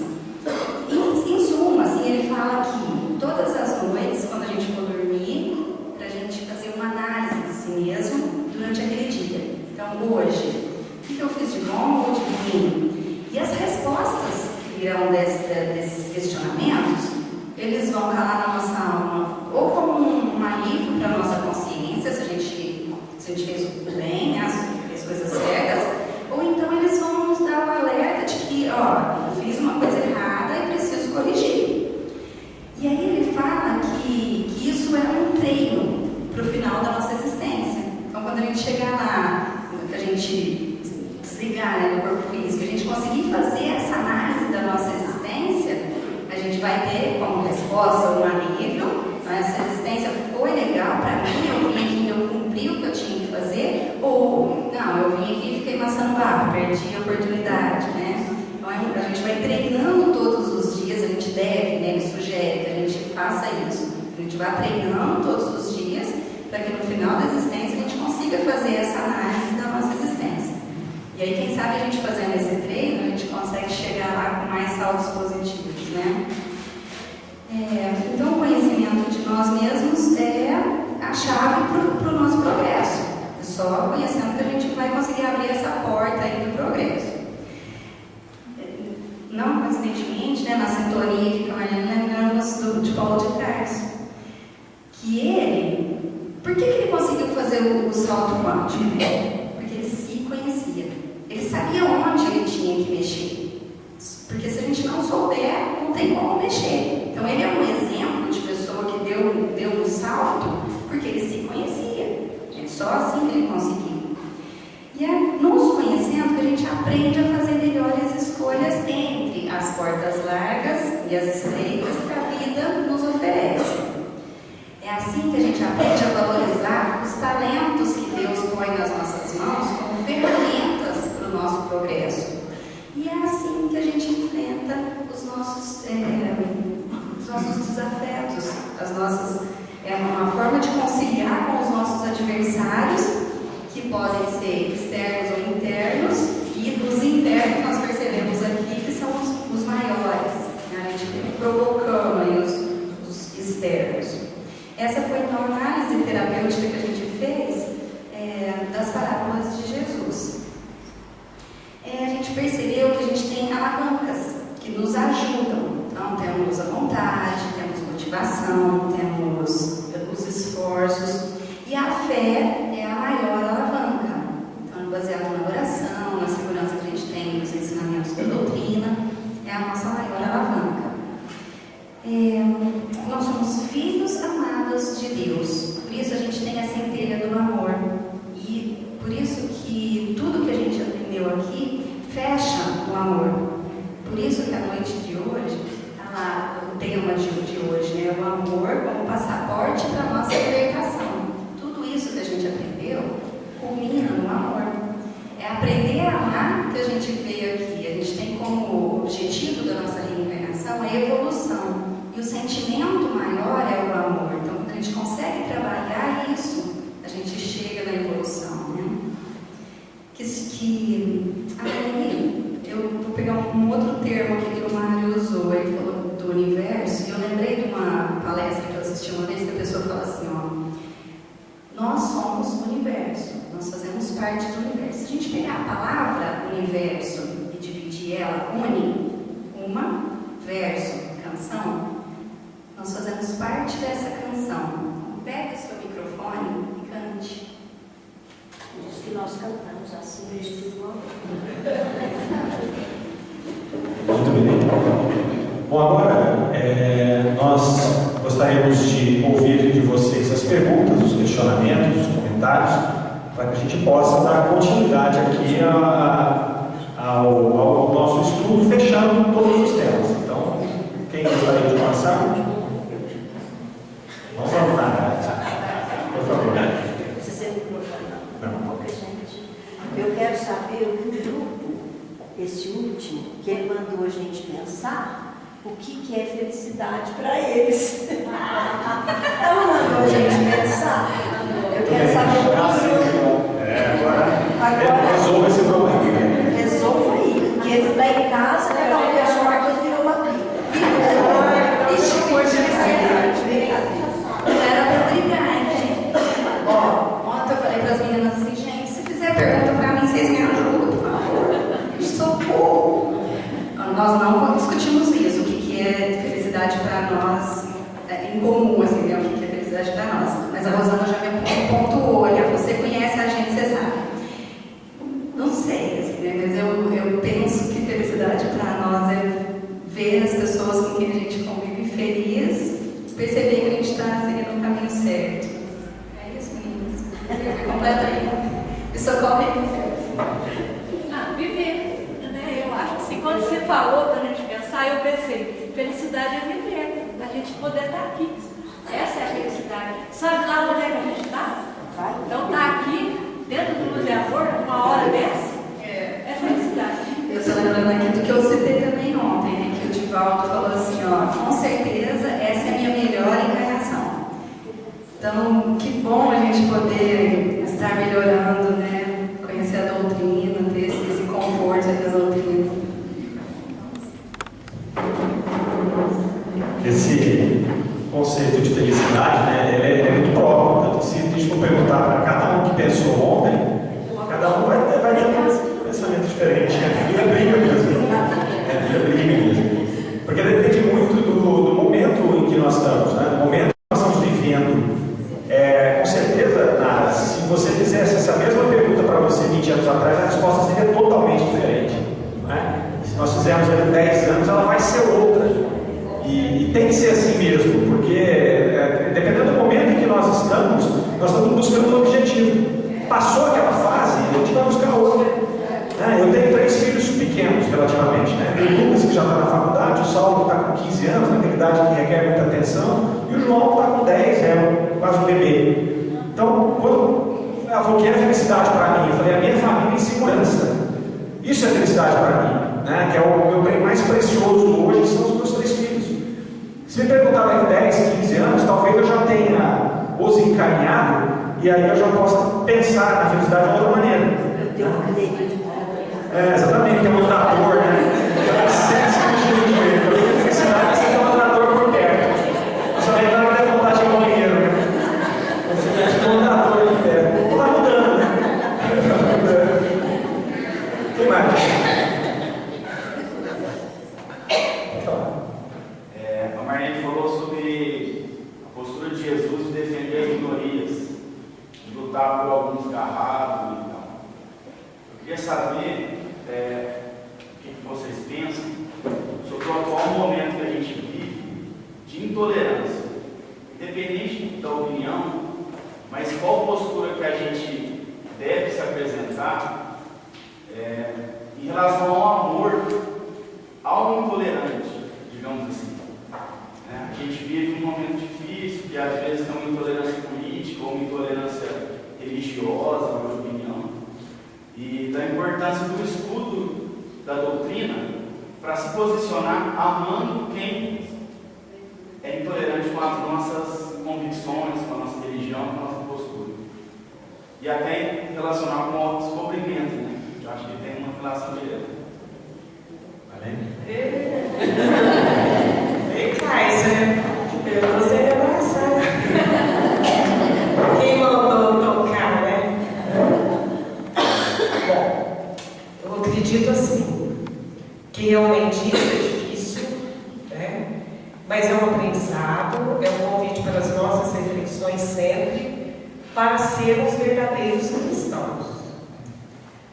Em suma, assim, ele fala que todas as noites, quando a gente for dormir, para a gente fazer uma análise de si mesmo durante aquele dia. Então, hoje, o que eu fiz de bom ou de ruim? E as respostas que virão desses questionamentos, eles vão calar na nossa alma, ou como um alívio para a nossa consciência, se a gente fez o bem, né, se fez coisas certas, ou então eles vão nos dar o alerta de que, ó, eu fiz uma coisa errada e preciso corrigir. E aí ele fala que isso é um treino para o final da nossa existência. Então, quando a gente chegar lá, que a gente desligar, né, do corpo físico, a gente conseguir fazer essa análise da nossa existência, a gente vai ter como resposta um alívio. Essa existência foi legal para mim, eu vim aqui e eu cumpri o que eu tinha que fazer, ou não, eu vim aqui e fiquei maçando barro, perdi a oportunidade, né? Então a gente vai treinando todos os dias, a gente deve, né, ele sugere que a gente faça isso, a gente vai treinando todos os dias para que no final da existência a gente consiga fazer essa análise da nossa existência. E aí, quem sabe a gente fazendo esse treino, a gente consegue chegar lá com mais saldos positivos, né? Então, o conhecimento de nós mesmos é a chave para o nosso progresso. É só conhecendo que a gente vai conseguir abrir essa porta aí do progresso. Não coincidentemente, né, na sintonia que a Mariana lembramos de Paulo de Tarso, que ele, por que ele conseguiu fazer o salto quântico? Porque ele se conhecia. Ele sabia onde ele tinha que mexer. Porque se a gente não souber, não tem como mexer. Então ele é um exemplo de pessoa que deu um salto porque ele se conhecia. É só assim que ele conseguiu. E é nos conhecendo que a gente aprende a fazer melhores escolhas entre as portas largas e as estreitas que a vida nos oferece. É assim que a gente aprende a valorizar os talentos que Deus põe nas nossas mãos como ferramentas para o nosso progresso. E é assim que a gente enfrenta os nossos desafetos, uma forma de conciliar com os nossos adversários, que podem ser externos ou internos, e os internos nós percebemos aqui que são os maiores, né? A gente provocando aí os externos. Essa foi então a análise terapêutica que a gente fez das parábolas de Jesus. A gente percebeu que a gente tem alavancas que nos ajudam. Então, temos a vontade, temos motivação, temos os esforços, e a fé é a maior alavanca. Então, baseado na oração, na segurança que a gente tem nos ensinamentos da doutrina, é a nossa maior alavanca. Nós somos filhos amados de Deus, por isso a gente tem a centelha do amor, e por isso que tudo que a gente aprendeu aqui fecha o amor. Por isso que a noite de hoje, está lá o tema de hoje, né? O amor como passaporte para a nossa libertação. Tudo isso que a gente aprendeu culmina no amor. É aprender a amar que a gente veio aqui. A gente tem como objetivo da nossa reencarnação a evolução. E o sentimento maior é o amor. Então, quando a gente consegue trabalhar isso, a gente chega na evolução, né? Aí, eu vou pegar um outro termo aqui que o Mário usou. Ele falou do universo, e eu lembrei de uma palestra que eu assisti uma vez, que a pessoa fala assim, ó, nós somos o universo, nós fazemos parte do universo. Se a gente pegar a palavra universo e dividir ela, uma, verso, canção, nós fazemos parte dessa canção. Pega o seu microfone e cante. Diz que nós cantamos assim, mesmo. Muito bem. Bom, agora nós gostaríamos de ouvir de vocês as perguntas, os questionamentos, os comentários, para que a gente possa dar continuidade aqui ao nosso estudo, fechando todos os temas. Então, quem gostaria de passar? Vamos lá, por favor. Você sempre não. Porque, gente, eu quero saber o que o grupo último, que ele mandou a gente pensar o que é felicidade para eles. Ela mandou a gente pensar. Eu quero saber o que Agora resolva esse problema. resolva aí, porque ele está em casa, cada um pessoal que virou uma briga. Isso foi Não era pra brigar, gente. Ó, ontem eu falei pras meninas assim, gente, se fizer pergunta pra mim, vocês me ajudam, por favor. Socorro. Nós não discutimos isso, o que é felicidade para nós, em comum, assim, né? O que é felicidade para nós. Mas a Rosana já me pontuou, olha, você conhece a gente, você sabe. Não sei, assim, né? Mas eu penso que felicidade para nós é ver as pessoas com quem a gente convive feliz, perceber que a gente está seguindo o caminho certo. É isso, meninas. Completamente. Me socorre aí, certo? Viver, né? Eu acho assim, quando você falou para a gente pensar, eu pensei, felicidade é viver, a gente poder estar aqui. Essa é a felicidade. Sabe lá onde é que a gente está? Então tá aqui, dentro do Luz e Amor, uma hora dessa, é felicidade. Eu estou lembrando aqui do que eu citei também ontem, né? Que o Divaldo falou assim, ó, com certeza essa é a minha melhor encarnação. Então, que bom a gente poder estar melhorando, né? Conhecer a doutrina, ter esse conforto da doutrina. Esse conceito de felicidade, né, ele é muito próprio. Tanto que se a gente for perguntar para cada um que pensou ontem, cada um vai ter um pensamento diferente. É briga mesmo. É briga mesmo. Porque depende muito do momento em que nós estamos, né? Do momento que nós estamos vivendo. Com certeza, Nara, se você fizesse essa mesma pergunta para você 20 anos atrás, a resposta seria totalmente diferente. Né? Se nós fizermos daqui 10 anos, ela vai ser outra. E tem que ser assim mesmo, porque dependendo do momento em que nós estamos buscando um objetivo. Passou aquela fase, a gente vai buscar outra. Eu tenho 3 filhos pequenos, relativamente. Né? O Lucas, que já está na faculdade, o Saulo, que está com 15 anos, naquela idade que requer muita atenção, e o João, que está com 10, quase um bebê. Então, quando ela falou que é felicidade para mim, eu falei, a minha família em segurança. Isso é felicidade para mim, né? Que é o meu bem mais precioso hoje, são os meus 3 filhos. Se me perguntar daqui 10, 15 anos, talvez eu já tenha os encaminhado, e aí eu já possa pensar na felicidade de outra maneira. Eu tenho uma cadeira de exatamente, tem um trator, né? A felicidade é você ter um trator por perto. Só que não vai vontade de ir ao banheiro, né? Você tem um trator aqui perto. Está mudando, né? O que mais? A Marlene falou sobre a postura de Jesus de defender as minorias, de lutar por alguns garrados e tal. Eu queria saber o que vocês pensam sobre o atual momento que a gente vive de intolerância, independente da opinião, mas qual postura que a gente deve se apresentar em relação ao amor ao intolerante, digamos assim. A gente vive um momento difícil, que às vezes é uma intolerância política ou uma intolerância religiosa, na minha opinião, e da importância do estudo da doutrina para se posicionar amando quem é intolerante com as nossas convicções, com a nossa religião, com a nossa postura. E até relacionar com o autodescobrimento, né? Eu acho que tem uma relação direta. Amém? Vem, Kaiser. Eu não sei abraçar. Quem mandou tocar, né? Bom, eu acredito assim, que realmente isso é difícil, né? Mas é um aprendizado, é um convite para as nossas reflexões sempre, para sermos verdadeiros cristãos.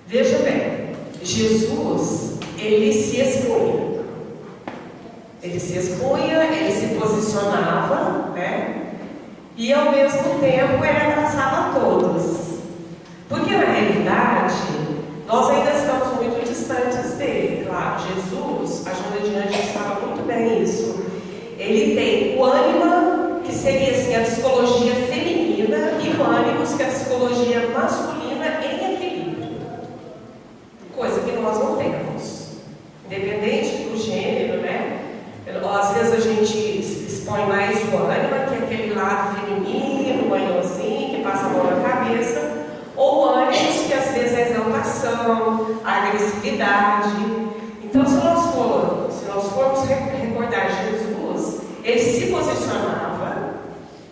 Veja bem, Jesus, ele se expunha. Ele se expunha, ele se posicionava, né? E ao mesmo tempo ele abraçava a todos. Porque na realidade, nós ainda estamos muito distantes dele. Claro, Jesus, a Júlia de Anjos fala muito bem isso. Ele tem o ânima, que seria assim, a psicologia feminina, e o ânimos, que é a psicologia masculina em equilíbrio. Coisa que nós não temos. às vezes a gente expõe mais o ânima, que é aquele lado feminino, manhozinho, que passa a mão na cabeça, ou ânimos, que às vezes é a exaltação, a agressividade. Então, se nós formos recordar Jesus, ele se posicionava,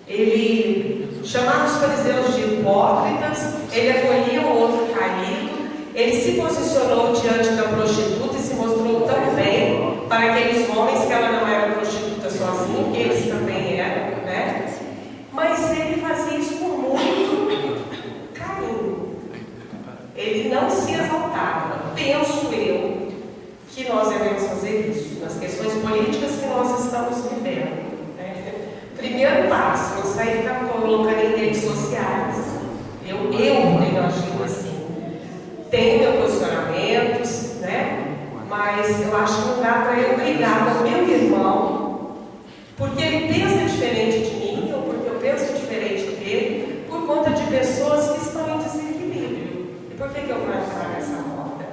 ele chamava os fariseus de hipócritas, ele acolhia o outro caído, ele se posicionou diante da prostituta e se mostrou tão bem para aqueles homens que ela não era prostituta sozinha, que eles também eram, né? Mas ele fazia isso com muito carinho. Ele não se exaltava. Penso eu que nós devemos fazer isso nas questões políticas que nós estamos vivendo. Né? Primeiro passo, não sair ficar colocando em redes sociais. Eu agindo assim. Tenho meus posicionamentos, né? Mas eu acho que não dá para eu brigar com o meu irmão porque ele pensa diferente de mim ou porque eu penso diferente dele por conta de pessoas que estão em desequilíbrio. E por que eu vou entrar nessa roda?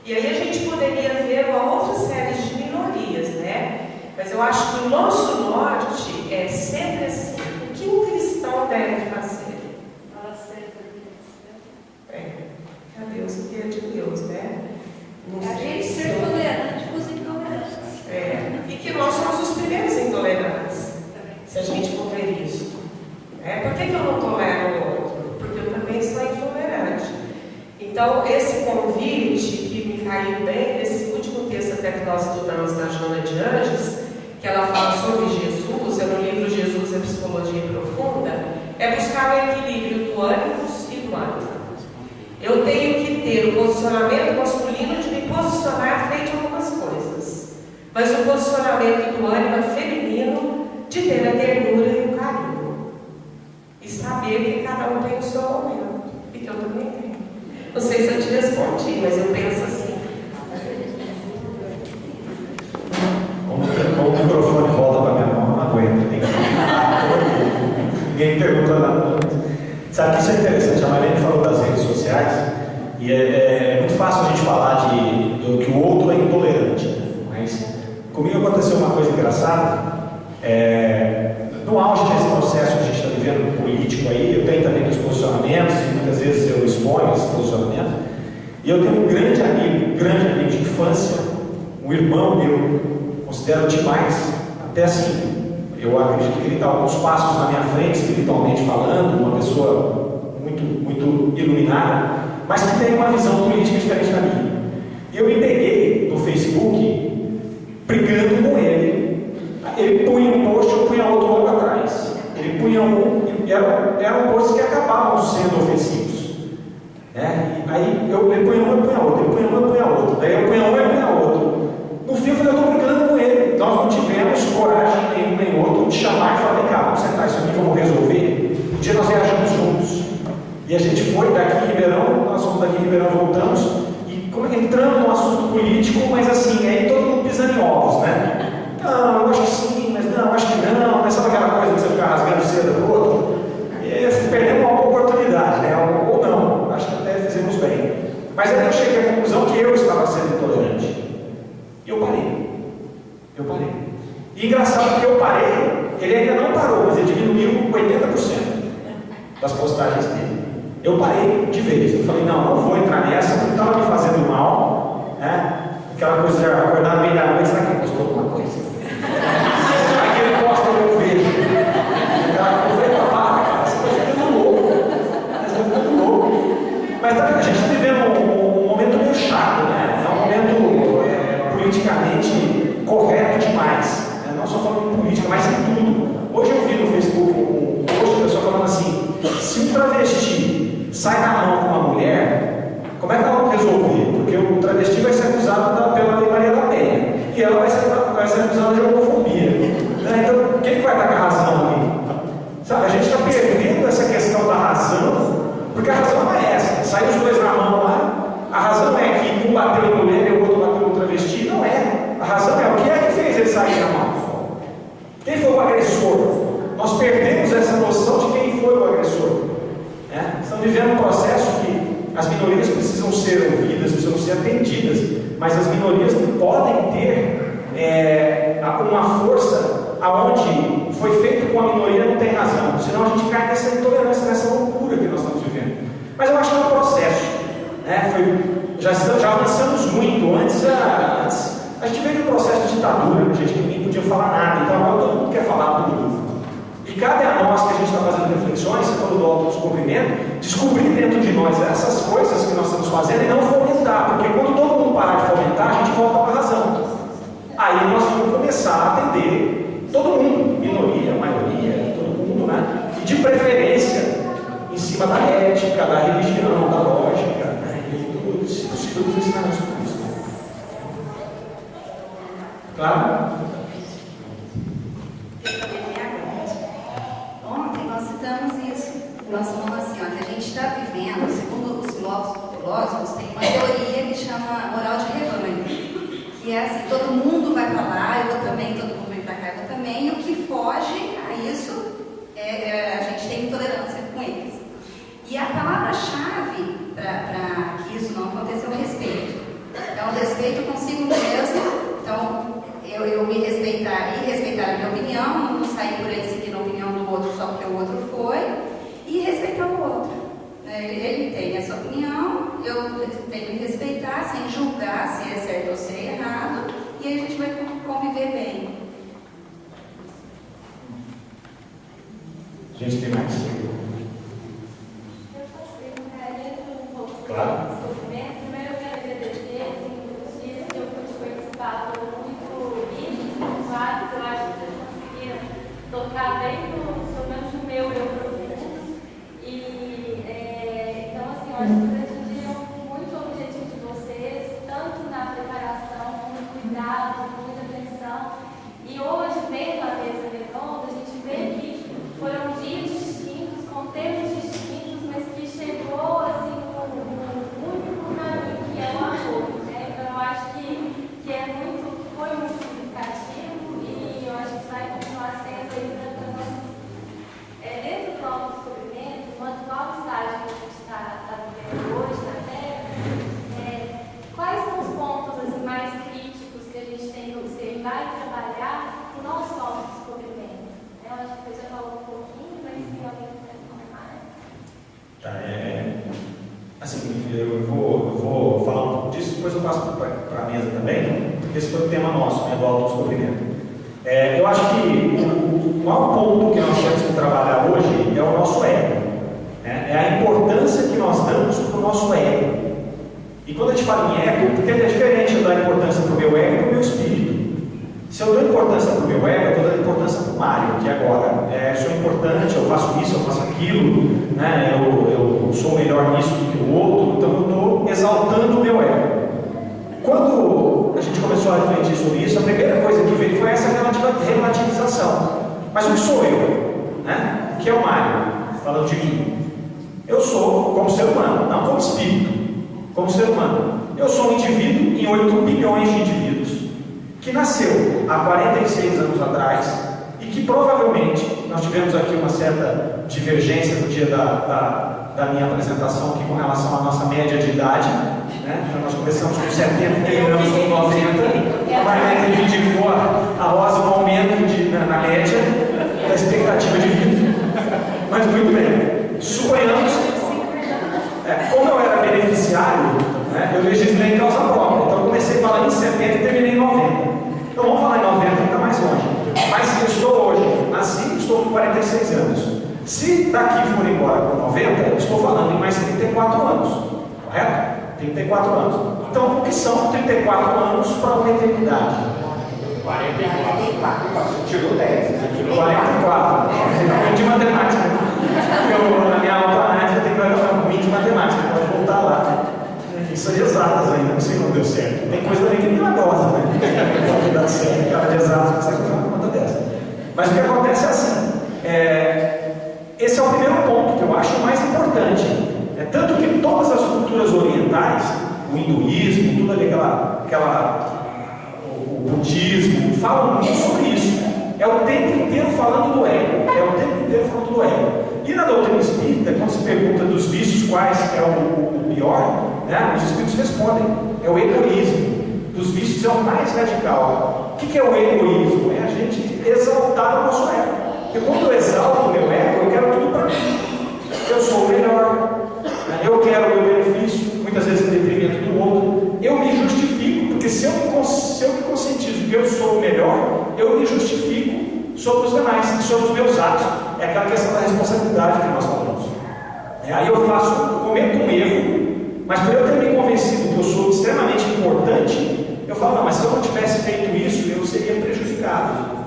E aí a gente poderia ver uma outra série de minorias, né? Mas eu acho que o nosso norte é sempre assim. O que um cristão deve fazer? A Deus que é de Deus, né? A gente ser tolerante com os intolerantes. E que nós somos os primeiros intolerantes, se a gente for ver isso. Por que eu não tolero o outro? Porque eu também sou intolerante. Então, esse convite que me caiu bem, nesse último texto até que nós estudamos da Joana de Anjos, que ela fala sobre Jesus, é no livro Jesus, a Psicologia Profunda, é buscar o equilíbrio do ânimos e do ânimo. Eu tenho que ter o posicionamento masculino de me posicionar frente a algumas coisas, mas o posicionamento do ânimo feminino de ter a ternura e o carinho e saber que cada um tem o seu momento e que eu também tenho. Não sei se eu te respondi, mas eu penso assim. Como o microfone volta para minha mão, não aguenta. Ninguém pergunta nada. Sabe que isso é interessante? A Marlene falou das redes sociais e é muito fácil a gente falar que o outro é intolerante, mas comigo aconteceu uma coisa engraçada. No auge desse processo que a gente está vivendo político aí, eu tenho também meus posicionamentos e muitas vezes eu exponho esse posicionamento, e eu tenho um grande amigo de infância, um irmão meu, considero demais, até assim. Eu acredito que ele está alguns passos na minha frente, espiritualmente falando, uma pessoa muito, muito iluminada, mas que tem uma visão política diferente da minha. Eu me peguei no Facebook brigando com ele. Ele punha um post, eu punha outro logo atrás. Ele punha eram posts que acabavam sendo ofensivos. Aí ele punha um, eu punha outro, ele punha um, eu punha outro. Daí eu punha um, eu punha outro. No fim, eu estou brigando com ele. Nós não tivemos coragem, nenhum nem outro, de chamar e falar: vem cá, vamos sentar isso aqui, vamos resolver. Um dia nós viajamos juntos. E a gente foi daqui em Ribeirão, nós fomos daqui em Ribeirão, voltamos, e entrando num assunto político, mas assim, aí todo mundo pisando em ovos, né? Não, eu acho que sim, mas não, eu acho que não. Mas sabe aquela coisa que você fica rasgando cedo do outro? E perdemos uma oportunidade, né? Ou não, acho que até fizemos bem. Mas aí eu cheguei à conclusão que eu estava sendo intolerante. E eu parei. E engraçado que eu parei, ele ainda não parou, mas ele diminuiu 80% das postagens dele. Eu parei de vez. Eu falei: não vou entrar nessa, porque estava me fazendo mal, né? Aquela coisa de acordar no meio da noite, será que ele postou alguma coisa? Será que ele posta eu vejo? Eu falei: papai, cara, você está ficando louco. Mas a gente está vivendo um momento meio chato, né? É um momento politicamente correto demais. Né? Não só falando em política, mas em tudo. Hoje eu vi no Facebook a pessoa falando assim: se um travesti sai na mão com uma mulher, como é que ela vai resolver? Porque o travesti vai ser acusado pela Lei Maria da Penha e ela vai ser acusada de homofobia. Né? Então, quem vai dar a razão ali? Sabe, a gente está perdendo essa questão da razão, porque a razão não é essa. Sai os dois na mão lá, a razão é que um bateu em mulher e o outro bateu no travesti. Não é. A razão é o que é que fez ele sair na mão. Quem foi o agressor? Nós perdemos essa noção de quem foi o agressor. Estamos vivendo um processo que as minorias precisam ser ouvidas, precisam ser atendidas, mas as minorias não podem ter uma força aonde foi feito com a minoria não tem razão, senão a gente cai nessa intolerância, nessa loucura que nós estamos vivendo. Mas eu acho que é um processo, né? Já avançamos muito. Antes a gente veio de um processo de ditadura, a gente ninguém podia falar nada, então agora todo mundo quer falar tudo. E cabe a nós, que a gente está fazendo reflexões, você falou do autodescobrimento, descobrir dentro de nós essas coisas que nós estamos fazendo e não fomentar, porque quando todo mundo parar de fomentar, a gente volta para a razão. Aí nós vamos começar a atender todo mundo, minoria, maioria, todo mundo, né? E de preferência, em cima da ética, da religião, da lógica, né? E se possível, dos ensinamentos de Cristo. Claro? Ontem nós citamos isso. Nós falamos assim, ó, que a gente está vivendo, segundo os filósofos, tem uma teoria que chama moral de rebanho, que é assim, todo mundo vai para lá, eu vou também, todo mundo vem para cá, eu vou também, e o que foge a isso, a gente tem intolerância com eles. E a palavra-chave para que isso não aconteça é o respeito. Então, o respeito consigo mesmo, então, eu me respeitar e respeitar a minha opinião, não sair por aí seguindo a opinião do outro só porque o outro foi, e respeitar o outro. Ele tem a sua opinião, eu tenho que respeitar, sem julgar se é certo ou se é errado, e aí a gente vai conviver bem. Gente, tem mais? Eu posso perguntar dentro um pouco Claro. do sofrimento. Primeiro eu quero agradecer, assim, os dias que eu pude participar foram muito vivos, muito vários. Eu acho que vocês conseguiram tocar bem pelo menos no meu eu profundo. E então assim, eu acho que vocês atingiram muito o objetivo de vocês, tanto na preparação, como no cuidado, com muita atenção. E hoje, vendo a mesa redonda, a gente vê que foram dias distintos, com temas distintos, mas que chegou assim um único caminho, que é o amor, né? Então eu acho que foi muito significativo e eu acho que vai continuar sendo aí para nós. Dentro do autodescobrimento, no atual estágio que a gente está vivendo hoje na Terra, quais são os pontos assim, mais críticos que a gente tem que observar e trabalhar no nosso autodescobrimento? Eu acho que você já falou um pouquinho, mas se alguém quiser falar mais. Tá, assim, eu vou falar um pouco disso, depois eu passo para a mesa também, porque esse foi o tema nosso, né, do autodescobrimento. Eu acho que o maior ponto que nós temos que trabalhar hoje é o nosso ego, né? É a importância que nós damos para o nosso ego. E quando a gente fala em ego, porque é diferente eu dar importância para o meu ego e para o meu espírito. Se eu dou importância para o meu ego, eu estou dando importância para o Mário, que agora sou importante, eu faço isso, eu faço aquilo, né? Eu sou melhor nisso do que o outro, então eu estou exaltando o meu ego. Quando a gente começou a refletir sobre isso, a primeira coisa que veio foi essa relativização. Mas o que sou eu? Né? O que é o Mário? Falando de mim. Eu sou como ser humano, não como espírito, como ser humano. Eu sou um indivíduo em 8 bilhões de indivíduos, que nasceu há 46 anos atrás e que provavelmente, nós tivemos aqui uma certa divergência no dia da minha apresentação aqui com relação à nossa média de idade, né? Então nós começamos com 70 e terminamos com 90, a Marlene reivindicou a Rosa um aumento na média da expectativa de vida, mas muito bem, suponhamos, como eu era beneficiário, né, eu legislei em causa própria, então eu comecei a falar em 70 e terminei em 90. Então vamos falar em 90, que está mais longe. Mas eu estou hoje, nasci, estou com 46 anos. Se daqui for embora para 90, eu estou falando em mais 34 anos. Correto? 34 anos. Então, o que são 34 anos para uma eternidade? 44. Tirou 10. Tirou 44. Eu de matemática. Na minha autoanálise eu tenho que levar um de matemática. Pode voltar lá. Isso é de exatas ainda, não sei como deu certo. Tem coisa também que é milagrosa, né? Pode dar certo, cara de exatas, você consegue fazer uma conta dessa. Mas o que acontece é assim. Esse é o primeiro ponto que eu acho mais importante. Tanto que todas as culturas orientais, o hinduísmo, tudo ali, o budismo, falam muito sobre isso. É o tempo inteiro falando do ego. É o tempo inteiro falando do ego. E na doutrina espírita, quando se pergunta dos vícios quais é o pior, né, os espíritos respondem: é o egoísmo. Dos vícios é o mais radical. O que é o egoísmo? exaltar o nosso ego. Porque quando eu exalto o meu ego, eu quero tudo para mim. Eu sou o melhor, eu quero o meu benefício, muitas vezes em detrimento do outro. Eu me justifico, porque se eu me conscientizo que eu sou o melhor, eu me justifico sobre os demais, sobre os meus atos. É aquela questão da responsabilidade que nós falamos. Aí eu cometo um erro, mas por eu ter me convencido que eu sou extremamente importante, eu falo, não, mas se eu não tivesse feito isso, eu seria prejudicado.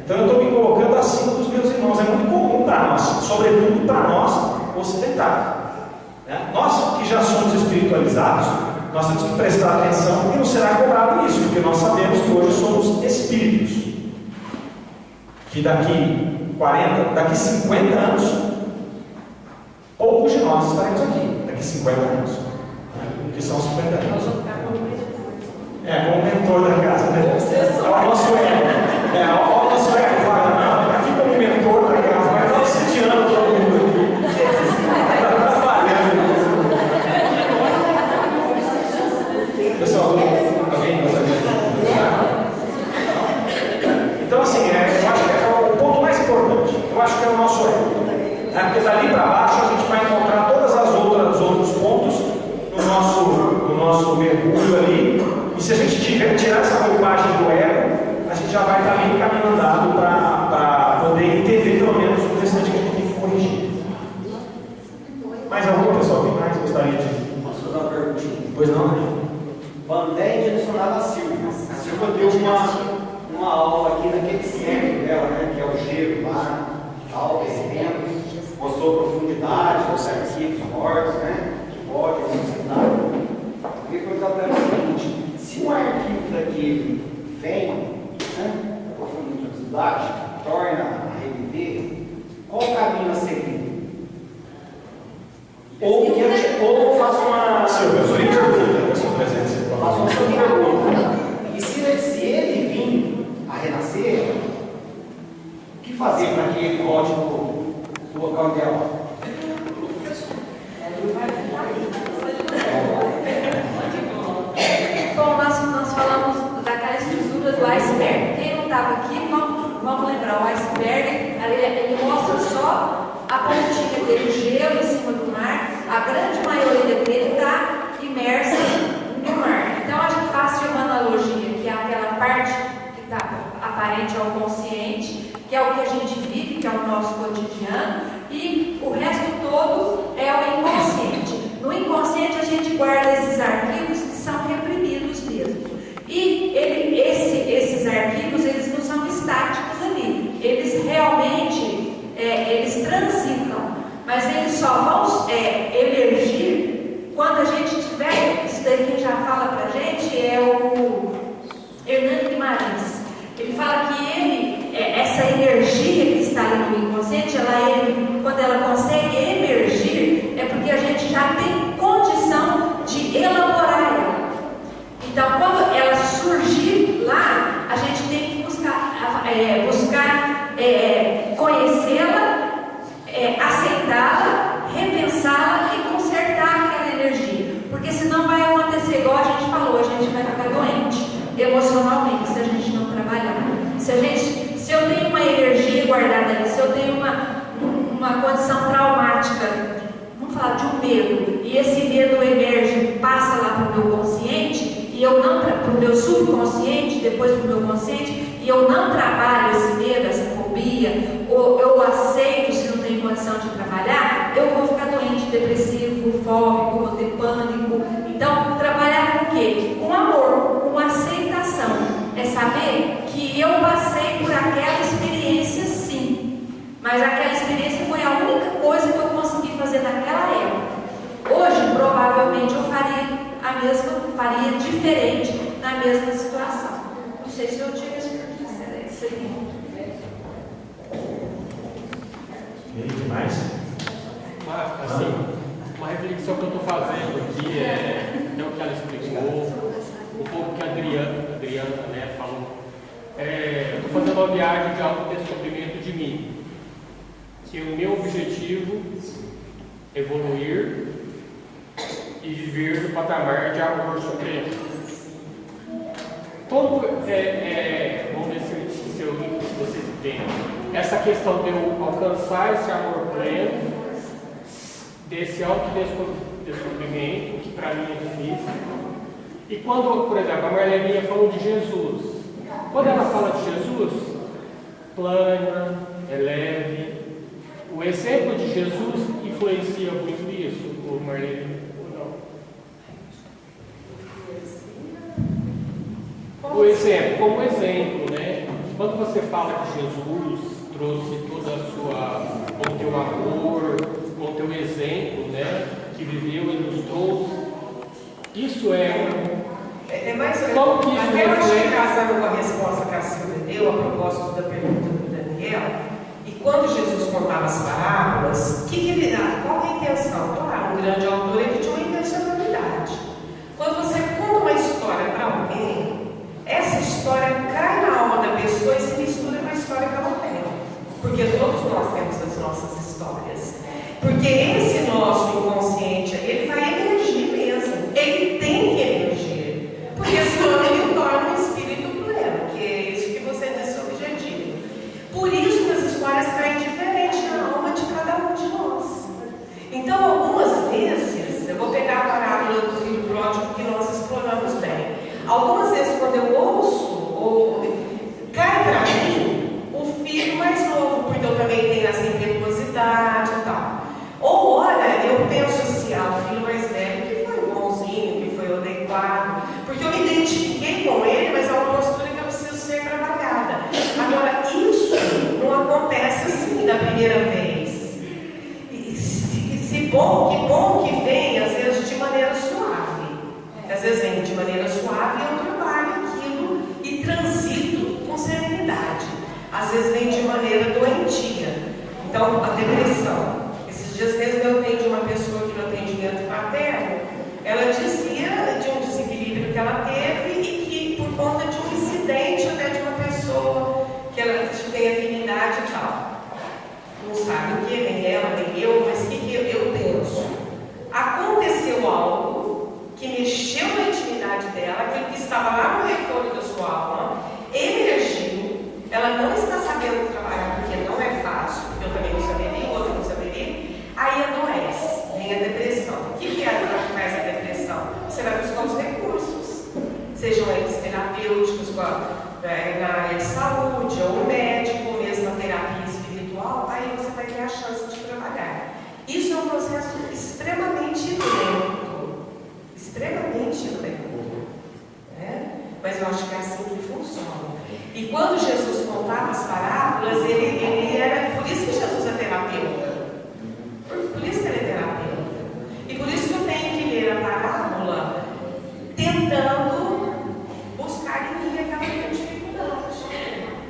Então eu estou me colocando acima dos meus irmãos. É muito comum para nós, sobretudo para nós ocidentais. Nós que já somos espiritualizados, nós temos que prestar atenção porque não será cobrado isso, porque nós sabemos que hoje somos espíritos. Que daqui 50 anos, poucos de nós estaremos aqui, daqui 50 anos. Que são 50 anos. Como mentor da casa, né? É o nosso ego. O nosso ego fala, não, aqui como mentor da casa, mas nós sitiando todo mundo aqui. Está trabalhando. Pessoal, alguém gostaria de ajudar? Então, assim, eu acho que é o ponto mais importante. Eu acho que é o nosso ego. Porque dali para baixo a gente vai encontrar todas as outros pontos no nosso mergulho ali. E se a gente tirar essa roupagem do ego, a gente já vai estar ali caminho andado para poder entender pelo menos o restante que a gente tem que corrigir. Mais algum, pessoal? Quem mais gostaria de? Posso fazer uma perguntinha? Pois não? Vandé direcionada a Silvia. A Silvia deu uma aula aqui naquele centro dela, né, que é o gelo lá, tal, esse tempo. Mostrou profundidade, os arquivos mortos, né? Que pode, a sociedade. Eu queria perguntar para ela o seguinte: se um arquivo daquele vem, né, a profundidade, torna a reviver, qual o caminho a seguir? Ou faço uma. Silvia, Faço uma pergunta. E se ele vir a renascer, o que fazer para que ele volte no local ideal? Bom, nós falamos daquela estrutura do iceberg. Quem não estava aqui, vamos lembrar, o iceberg, ele mostra só a pontinha dele, o gelo em cima do mar. A grande maioria dele está imersa no mar. Então a gente faz uma analogia, que é aquela parte que está aparente ao consciente, que é o que a gente vive, que é o nosso cotidiano, e o resto todo é o inconsciente. No inconsciente a gente guarda esses arquivos que são reprimidos mesmo. E esses arquivos, eles não são estáticos ali. Eles realmente, eles transitam, mas eles só vão emergir quando a gente tiver. Isso daí quem já fala pra gente é o Hernando Guimarães. Ele fala que essa energia que está ali no inconsciente, quando ela consegue emergir, é porque a gente já tem condição de elaborar ela. Então, quando ela surgir lá, a gente tem que buscar conhecê-la, aceitá-la, repensá-la e consertar aquela energia. Porque senão vai acontecer igual a gente falou, a gente vai ficar doente emocionalmente se a gente não trabalhar. Se eu tenho uma energia guardada ali, se eu tenho uma condição traumática, vamos falar de um medo, e esse medo emerge, passa lá para o meu consciente, e eu não para o meu subconsciente, depois para o meu consciente, e eu não trabalho esse medo, essa fobia, ou eu aceito se não tem condição de trabalhar, eu vou ficar doente, depressivo, fóbico, vou ter pânico. Então, trabalhar com o quê? Com amor, com aceitação. É saber que eu passei por aquela experiência, sim, mas aquela experiência foi a única coisa que eu consegui fazer naquela época. Hoje, provavelmente, eu faria diferente na mesma situação. Não sei se eu tive esse E aí, que mais? Assim, uma reflexão que eu estou fazendo aqui é o que ela explicou, um pouco que a Adriana, né, falou. Estou fazendo uma viagem de autodescobrimento de mim. Que o meu objetivo é evoluir e viver no patamar de amor supremo. Como, vamos ver se essa questão de eu alcançar esse amor pleno, desse autodescobrimento, que para mim é difícil. E quando, por exemplo, a Marleninha falou de Jesus, quando ela fala de Jesus, plana, é leve. O exemplo de Jesus influencia muito isso, o Marlene, ou não? O exemplo, como exemplo, né? Quando você fala que Jesus trouxe toda a sua, o teu amor, o teu exemplo, né? Que viveu e nos trouxe, isso é mais como que isso até eu acho que reflete? casando com a resposta que a Silvia deu a propósito da pergunta do Daniel, e quando Jesus contava as parábolas, qual é a intenção? Claro, um grande autor ele tinha uma intencionalidade. Quando você conta uma história para alguém, essa história cai na alma da pessoa e se mistura com a história que ela tem. Porque todos nós temos as nossas histórias. Porque esse nosso inconsciente, ele vai emergir mesmo. Ele tem que emergir. Porque senão ele o torna um espírito pleno, que é isso que você disse sobre Jardim. Por isso que as histórias caem diferente na alma de cada um de nós. Então, algumas vezes, eu vou pegar a parábola do filho pródigo que nós exploramos bem. Algumas vezes, quando eu ouço, cai para mim o filho mais novo, porque eu também tenho essa impetuosidade e tal. Ou, ora, eu penso assim, o filho mais velho que foi bonzinho, que foi adequado, porque eu me identifiquei com ele, mas é uma postura que eu preciso ser trabalhada. Agora, isso não acontece assim da primeira vez. Que bom que vem, às vezes, de maneira suave. Às vezes vem de maneira suave e eu trabalho aquilo e transito com serenidade. Às vezes vem de maneira doentia. Então, a depressão. Esses dias mesmo eu atendi uma pessoa que no atendimento fraterno, ela dizia de um desequilíbrio que ela teve e que por conta de um incidente até de uma pessoa que ela tem afinidade e tal. Não sabe o que, nem ela, nem eu, mas o que eu penso? Aconteceu algo que mexeu na intimidade dela, aquilo que estava lá no recolho da sua alma, emergiu, ela não está sabendo trabalhar porque não é fácil, porque eu também não saberia, o outro não saberia, aí adoece, vem a depressão. O que é a que faz a depressão? Você vai buscar os recursos, sejam eles terapêuticos na área de saúde, ou médico, ou mesmo a terapia espiritual, aí você vai ter a chance de trabalhar. Isso é um processo extremamente lento, né? Mas eu acho que é assim que funciona. E quando Jesus contava as parábolas, ele era, por isso que Jesus é terapeuta. Por isso que ele é terapeuta. E por isso que eu tenho que ler a parábola tentando buscar em mim aquela dificuldade.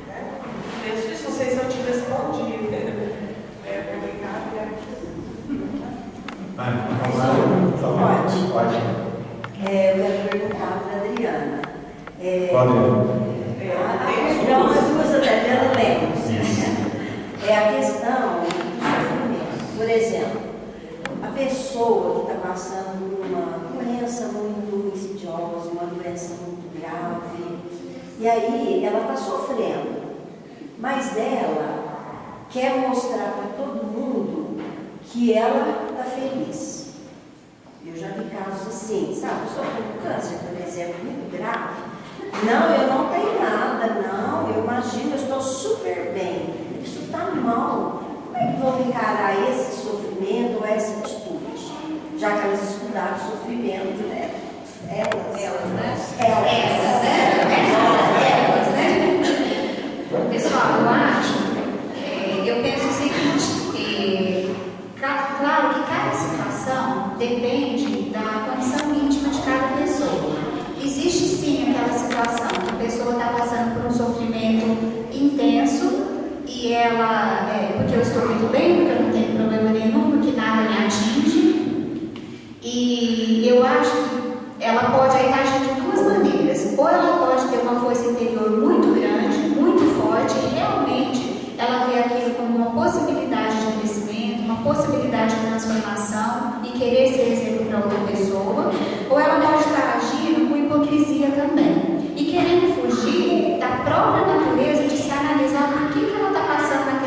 Né? Penso isso, não sei se eu te respondi. É complicado, né? Pode. Eu quero perguntar para a Adriana. Pode. As duas Adriana Lemos. É a questão do sofrimento. Por exemplo, a pessoa que está passando por uma doença muito insidiosa, uma doença muito grave, e aí ela está sofrendo, mas ela quer mostrar para todo mundo que ela está feliz. Eu já vi casos assim, sabe? Eu sou com câncer, por exemplo, muito grave. Não, eu não tenho nada, não, eu imagino, eu estou super bem. Isso está mal. Como é que vão encarar esse sofrimento ou essa atitude? Já que elas estudaram sofrimento, né? Elas, né? Pessoal, eu penso o seguinte, claro que cada situação depende da condição íntima de cada pessoa. Existe sim aquela situação que a pessoa está passando por um sofrimento intenso e ela, porque eu estou muito bem, porque eu não tenho problema nenhum, porque nada me atinge. E eu acho que ela pode agir de duas maneiras. Ou ela pode ter uma força interior muito grande, muito forte, e realmente ela vê aquilo como uma possibilidade de crescimento, uma possibilidade de transformação e querer ser exemplo para outra pessoa. Ou ela pode estar agindo com hipocrisia também e querendo fugir da própria natureza de se analisar por que ela está passando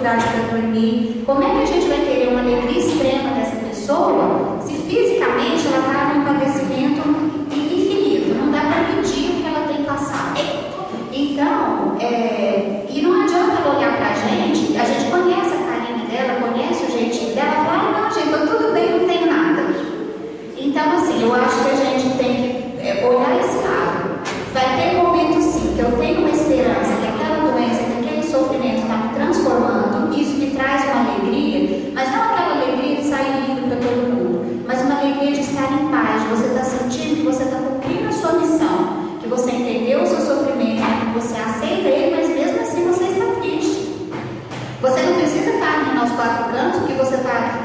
dificuldade para dormir. Como é que a gente vai querer uma alegria extrema dessa pessoa se fisicamente ela está num padecimento infinito? Não dá para medir o que ela tem passado. Então, e não adianta ela olhar para a gente conhece a carinha dela, conhece o jeitinho dela, fala, não, gente, tá tudo bem, não tenho nada. Então, assim, eu acho que a gente tem que olhar esse lado. Vai ter momentos, sim, que eu tenho uma esperança que aquela doença, que aquele sofrimento está me transformando, isso me traz uma alegria, mas não aquela alegria de sair rindo para todo mundo, mas uma alegria de estar em paz, de você estar sentindo que você está cumprindo a sua missão, que você entendeu o seu sofrimento, que você aceita ele, mas mesmo assim você está triste. Você não precisa estar rindo aos 4 cantos porque você está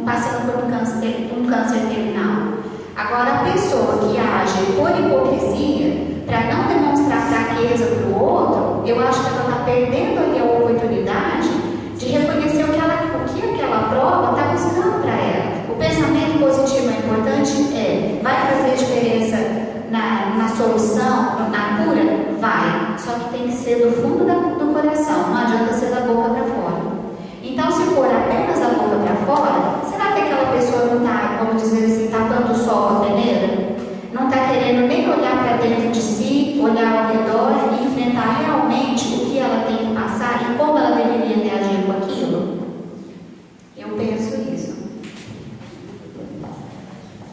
passando por um câncer terminal. Agora, a pessoa que age por hipocrisia, para não demonstrar fraqueza para o outro, eu acho que ela está perdendo ali a oportunidade de reconhecer o que aquela prova está buscando para ela. O pensamento positivo é importante? Vai fazer diferença na solução, na cura? Vai. Só que tem que ser do fundo do coração, não adianta ser da boca para fora. Então, se for apenas da boca para fora, será que aquela pessoa não está, vamos dizer assim, tapando o sol com a peneira? Não está querendo nem olhar para dentro de si, olhar ao redor e enfrentar realmente o que ela tem que passar e como ela deveria reagir com aquilo? Eu penso isso.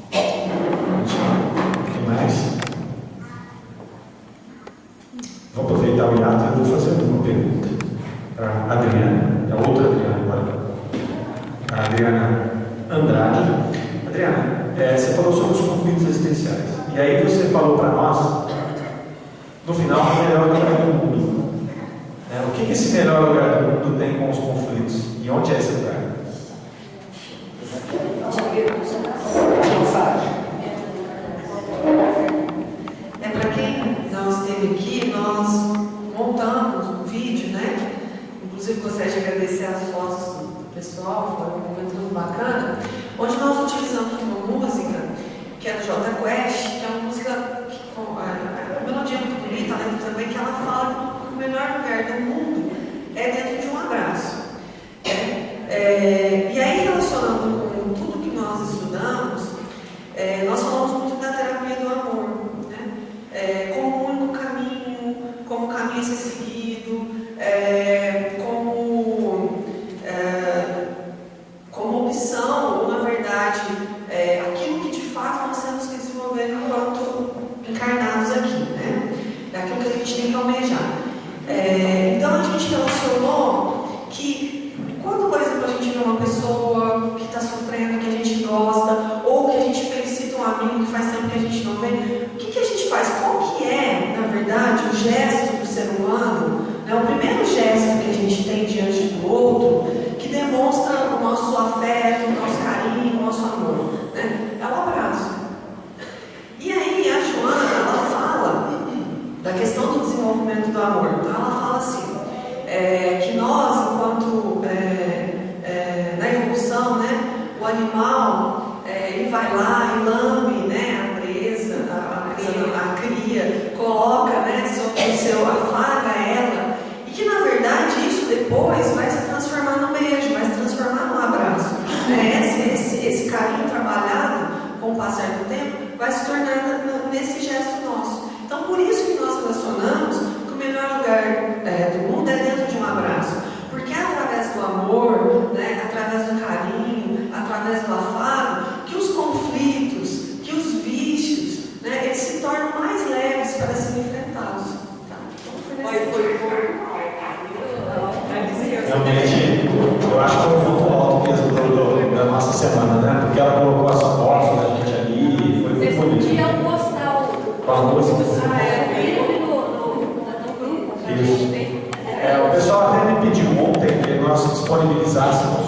O que mais? Vou aproveitar o hiato e vou fazer uma pergunta para a Adriana, a outra Adriana agora. A Adriana Andrade. Adriana, você falou sobre os conflitos existenciais. E aí você falou para nós, no final, o melhor lugar do mundo. O que esse melhor lugar do mundo tem com os conflitos? E onde é esse lugar? Para quem não esteve aqui, nós montamos um vídeo, né? Inclusive gostaria de agradecer as fotos do pessoal, foi um momento muito bacana, onde nós utilizamos uma música que é do Jota Quest, que é uma música com a melodia muito bonita, a letra também, que ela fala que o melhor lugar do mundo é dentro de um abraço. E aí, relacionando com tudo que nós estudamos, nós falamos muito da terapia do amor, né? Como o único caminho, como o caminho a ser seguido, como opção, ou na verdade, aquilo que de fato nós temos que desenvolver enquanto encarnados aqui, né? Daquilo que a gente tem que almejar. Então a gente relacionou que quando, por exemplo, a gente vê uma pessoa que está sofrendo, que a gente gosta, ou que a gente felicita um amigo que faz tempo que a gente não vê, o que a gente faz? Qual que é, na verdade, o gesto do ser humano, né? O primeiro gesto que a gente tem diante do outro, que demonstra o nosso afeto, o nosso carinho, o nosso amor, né? É o abraço. E aí a Joana, ela fala da questão do desenvolvimento do amor. Então ela fala assim, que nós, enquanto na evolução, né, o animal, ele vai lá e lambe, né, a cria, coloca, né, sobre o seu, afaga ela, e que na verdade isso depois vai se transformar no beijo, vai se transformar no abraço. Esse carinho trabalhado com o passar do tempo vai se tornar nesse gesto nosso. Então por isso que nós relacionamos que o melhor lugar do mundo é dentro de um abraço, porque é através do amor, né, através do carinho, através do afago, que os conflitos, que os vícios, né, eles se tornam mais leves para serem enfrentados. Tá? Então, Realmente, eu acho que foi um ponto alto mesmo da nossa semana, né? Porque ela colocou as fotos da gente ali, foi muito bonito. Vocês podiam postar com a música. Isso. O pessoal até me pediu ontem que nós disponibilizássemos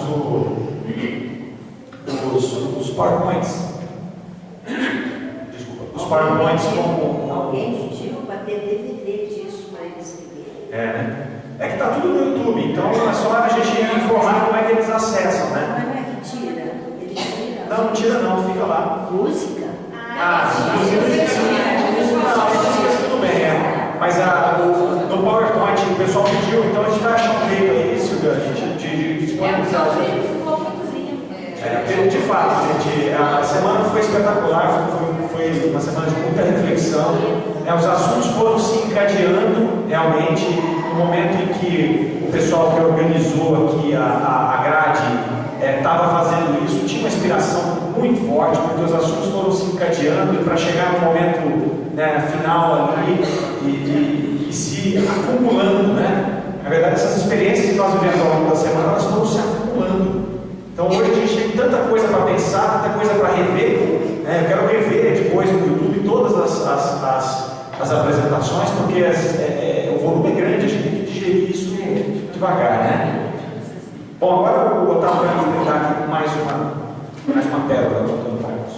os PowerPoints. Desculpa, os PowerPoints como. Alguém pediu para ter DVD disso para eles verem. Né? É que está tudo no YouTube, então é só a gente informar como é que eles acessam, né? Mas não é que tira? Ele tira? Não, não tira não, fica lá. Música? Tudo bem, Mas no PowerPoint o pessoal pediu, então a gente vai achar um jeito aí, Silvia, Os assuntos foram se encadeando realmente no momento em que o pessoal que organizou aqui a grade estava fazendo isso, tinha uma inspiração muito forte, porque os assuntos foram se encadeando para chegar no momento final ali e se acumulando, né? Na verdade, essas experiências que nós vivemos ao longo da semana, elas foram se acumulando. Então hoje a gente tem tanta coisa para pensar, tanta coisa para rever, eu quero rever depois no YouTube todas as apresentações, porque o volume é grande, a gente tem que digerir isso devagar, né? Bom, agora eu vou botar para apresentar aqui mais uma pérola do Antônio Carlos.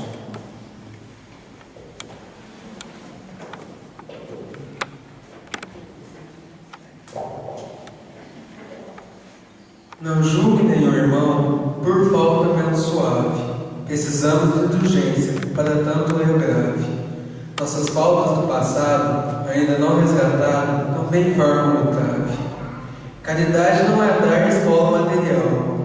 Não julgue nenhum irmão por falta menos suave. Precisamos de indulgência para tanto erro grave. Nossas faltas do passado, ainda não resgatadas, também formam o trave. Caridade não é dar esmola material.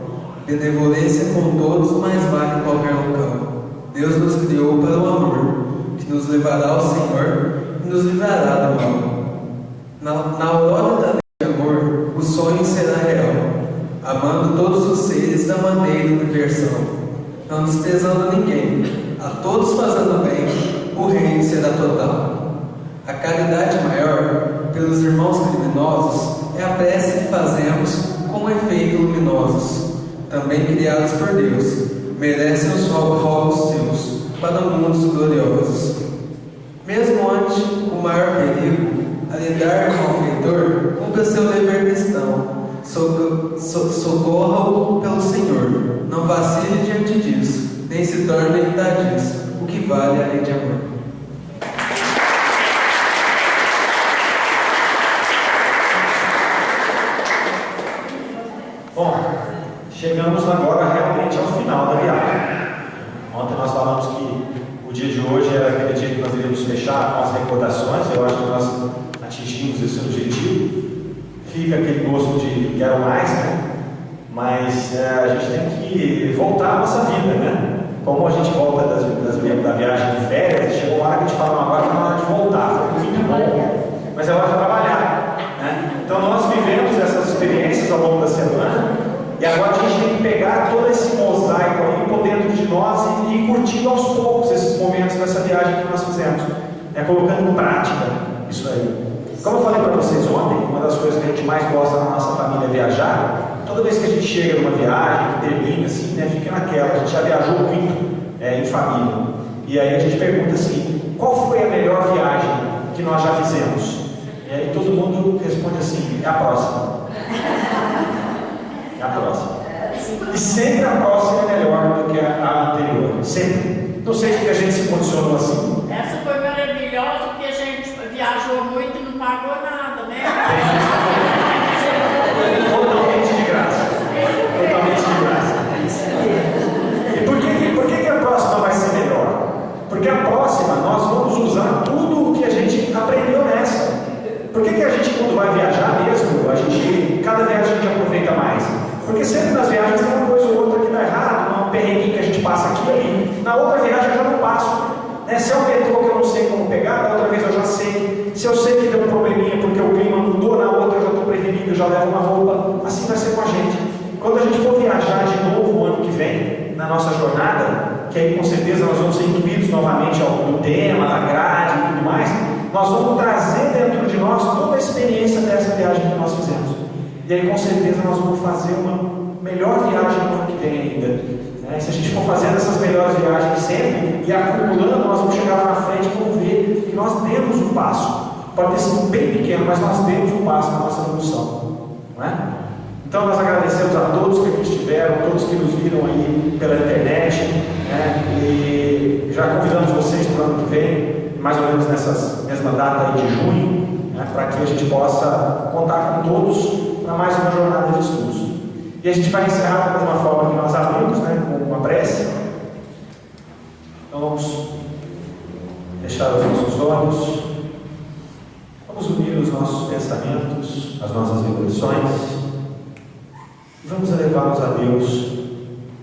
Benevolência com todos mais vale qualquer local. Deus nos criou para o amor, que nos levará ao Senhor e nos livrará do mal. Na aurora da lei de amor, o sonho será real, amando todos os seres da maneira universal, não desprezando ninguém, a todos fazendo bem, o reino será total. A caridade maior pelos irmãos criminosos é a prece que fazemos com efeito luminosos, também criados por Deus, merecem os rogos seus para mundos gloriosos. Mesmo ante o maior perigo, a lidar com o feitor, cumpra seu dever cristão. Socorra-o pelo Senhor, não vacile diante disso, nem se torne irritadiço, o que vale é a lei de amor. Bom, chegamos agora realmente ao final da viagem. Ontem nós falamos que o dia de hoje era aquele dia que nós iríamos fechar com as recordações. Eu acho que nós atingimos esse objetivo. Fica aquele gosto de quero mais, né? Mas a gente tem que voltar à nossa vida, né? Como a gente volta da viagem de férias, chegou uma hora que a gente fala, agora está na hora de voltar, foi muito bom, mas é hora de trabalhar, né? Então nós vivemos essas experiências ao longo da semana e agora a gente tem que pegar todo esse mosaico aí por dentro de nós e ir curtindo aos poucos esses momentos dessa viagem que nós fizemos, colocando em prática isso aí. Como eu falei para vocês ontem, uma das coisas que a gente mais gosta na nossa família é viajar. Toda vez que a gente chega numa viagem, que termina assim, fica naquela. A gente já viajou muito em família. E aí a gente pergunta assim, qual foi a melhor viagem que nós já fizemos? E aí todo mundo responde assim, é a próxima. É a próxima. E sempre a próxima é melhor do que a anterior. Sempre. Não sei se a gente se condicionou assim. Essa foi maravilhosa, porque a gente viajou muito e não pagou nada, né? Totalmente de graça. Totalmente de graça. E por que a próxima vai ser melhor? Porque a próxima nós vamos usar tudo o que a gente aprendeu nessa. Por que a gente, quando vai viajar mesmo, cada viagem a gente aproveita mais? Porque sempre nas viagens tem uma coisa ou outra que dá errado, uma perrenguinha que a gente passa aqui e ali. Na outra viagem eu já não passo. Se é um metrô que eu não sei como pegar, da outra vez eu já sei. Se eu sei que deu um probleminha porque o clima mudou, na outra eu já estou prevenido, eu já levo uma roupa. Assim vai ser com a gente. Quando a gente for viajar de novo o ano que vem, na nossa jornada, que aí com certeza nós vamos ser incluídos novamente ao tema, da grade e tudo mais, nós vamos trazer dentro de nós toda a experiência dessa viagem que nós fizemos. E aí com certeza nós vamos fazer uma melhor viagem no ano que vem ainda. Se a gente for fazendo essas melhores viagens sempre e acumulando, nós vamos chegar lá na frente e vamos ver que nós demos um passo. Pode ter sido bem pequeno, mas nós demos um passo na nossa evolução. Não é? Então nós agradecemos a todos que aqui estiveram, todos que nos viram aí pela internet, e já convidamos vocês para o ano que vem, mais ou menos nessa mesma data aí de junho, para que a gente possa contar com todos para mais uma jornada de estudos. E a gente vai encerrar da mesma forma que nós abrimos, com uma prece. Então vamos fechar os nossos olhos, vamos unir os nossos pensamentos, as nossas reflexões, e vamos elevá-los a Deus,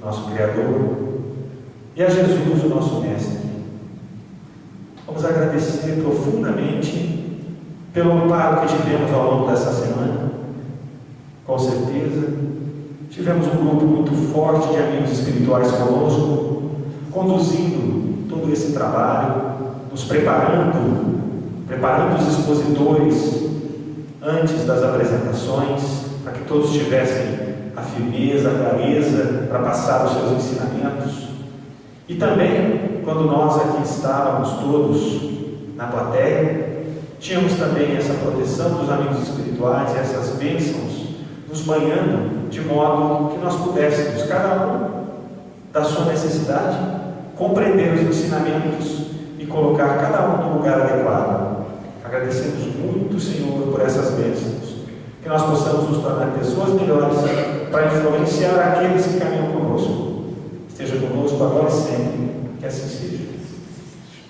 nosso Criador, e a Jesus, o nosso Mestre. Vamos agradecer profundamente pelo amparo que tivemos ao longo dessa semana. Com certeza, tivemos um grupo muito forte de amigos espirituais conosco, conduzindo todo esse trabalho, nos preparando os expositores antes das apresentações, para que todos tivessem a firmeza, a clareza para passar os seus ensinamentos. E também, quando nós aqui estávamos todos na plateia, tínhamos também essa proteção dos amigos espirituais e essas bênçãos nos banhando, de modo que nós pudéssemos, cada um da sua necessidade, compreender os ensinamentos e colocar cada um no lugar adequado. Agradecemos muito, Senhor, por essas bênçãos, que nós possamos nos tornar pessoas melhores para influenciar aqueles que caminham conosco. Esteja conosco agora e sempre.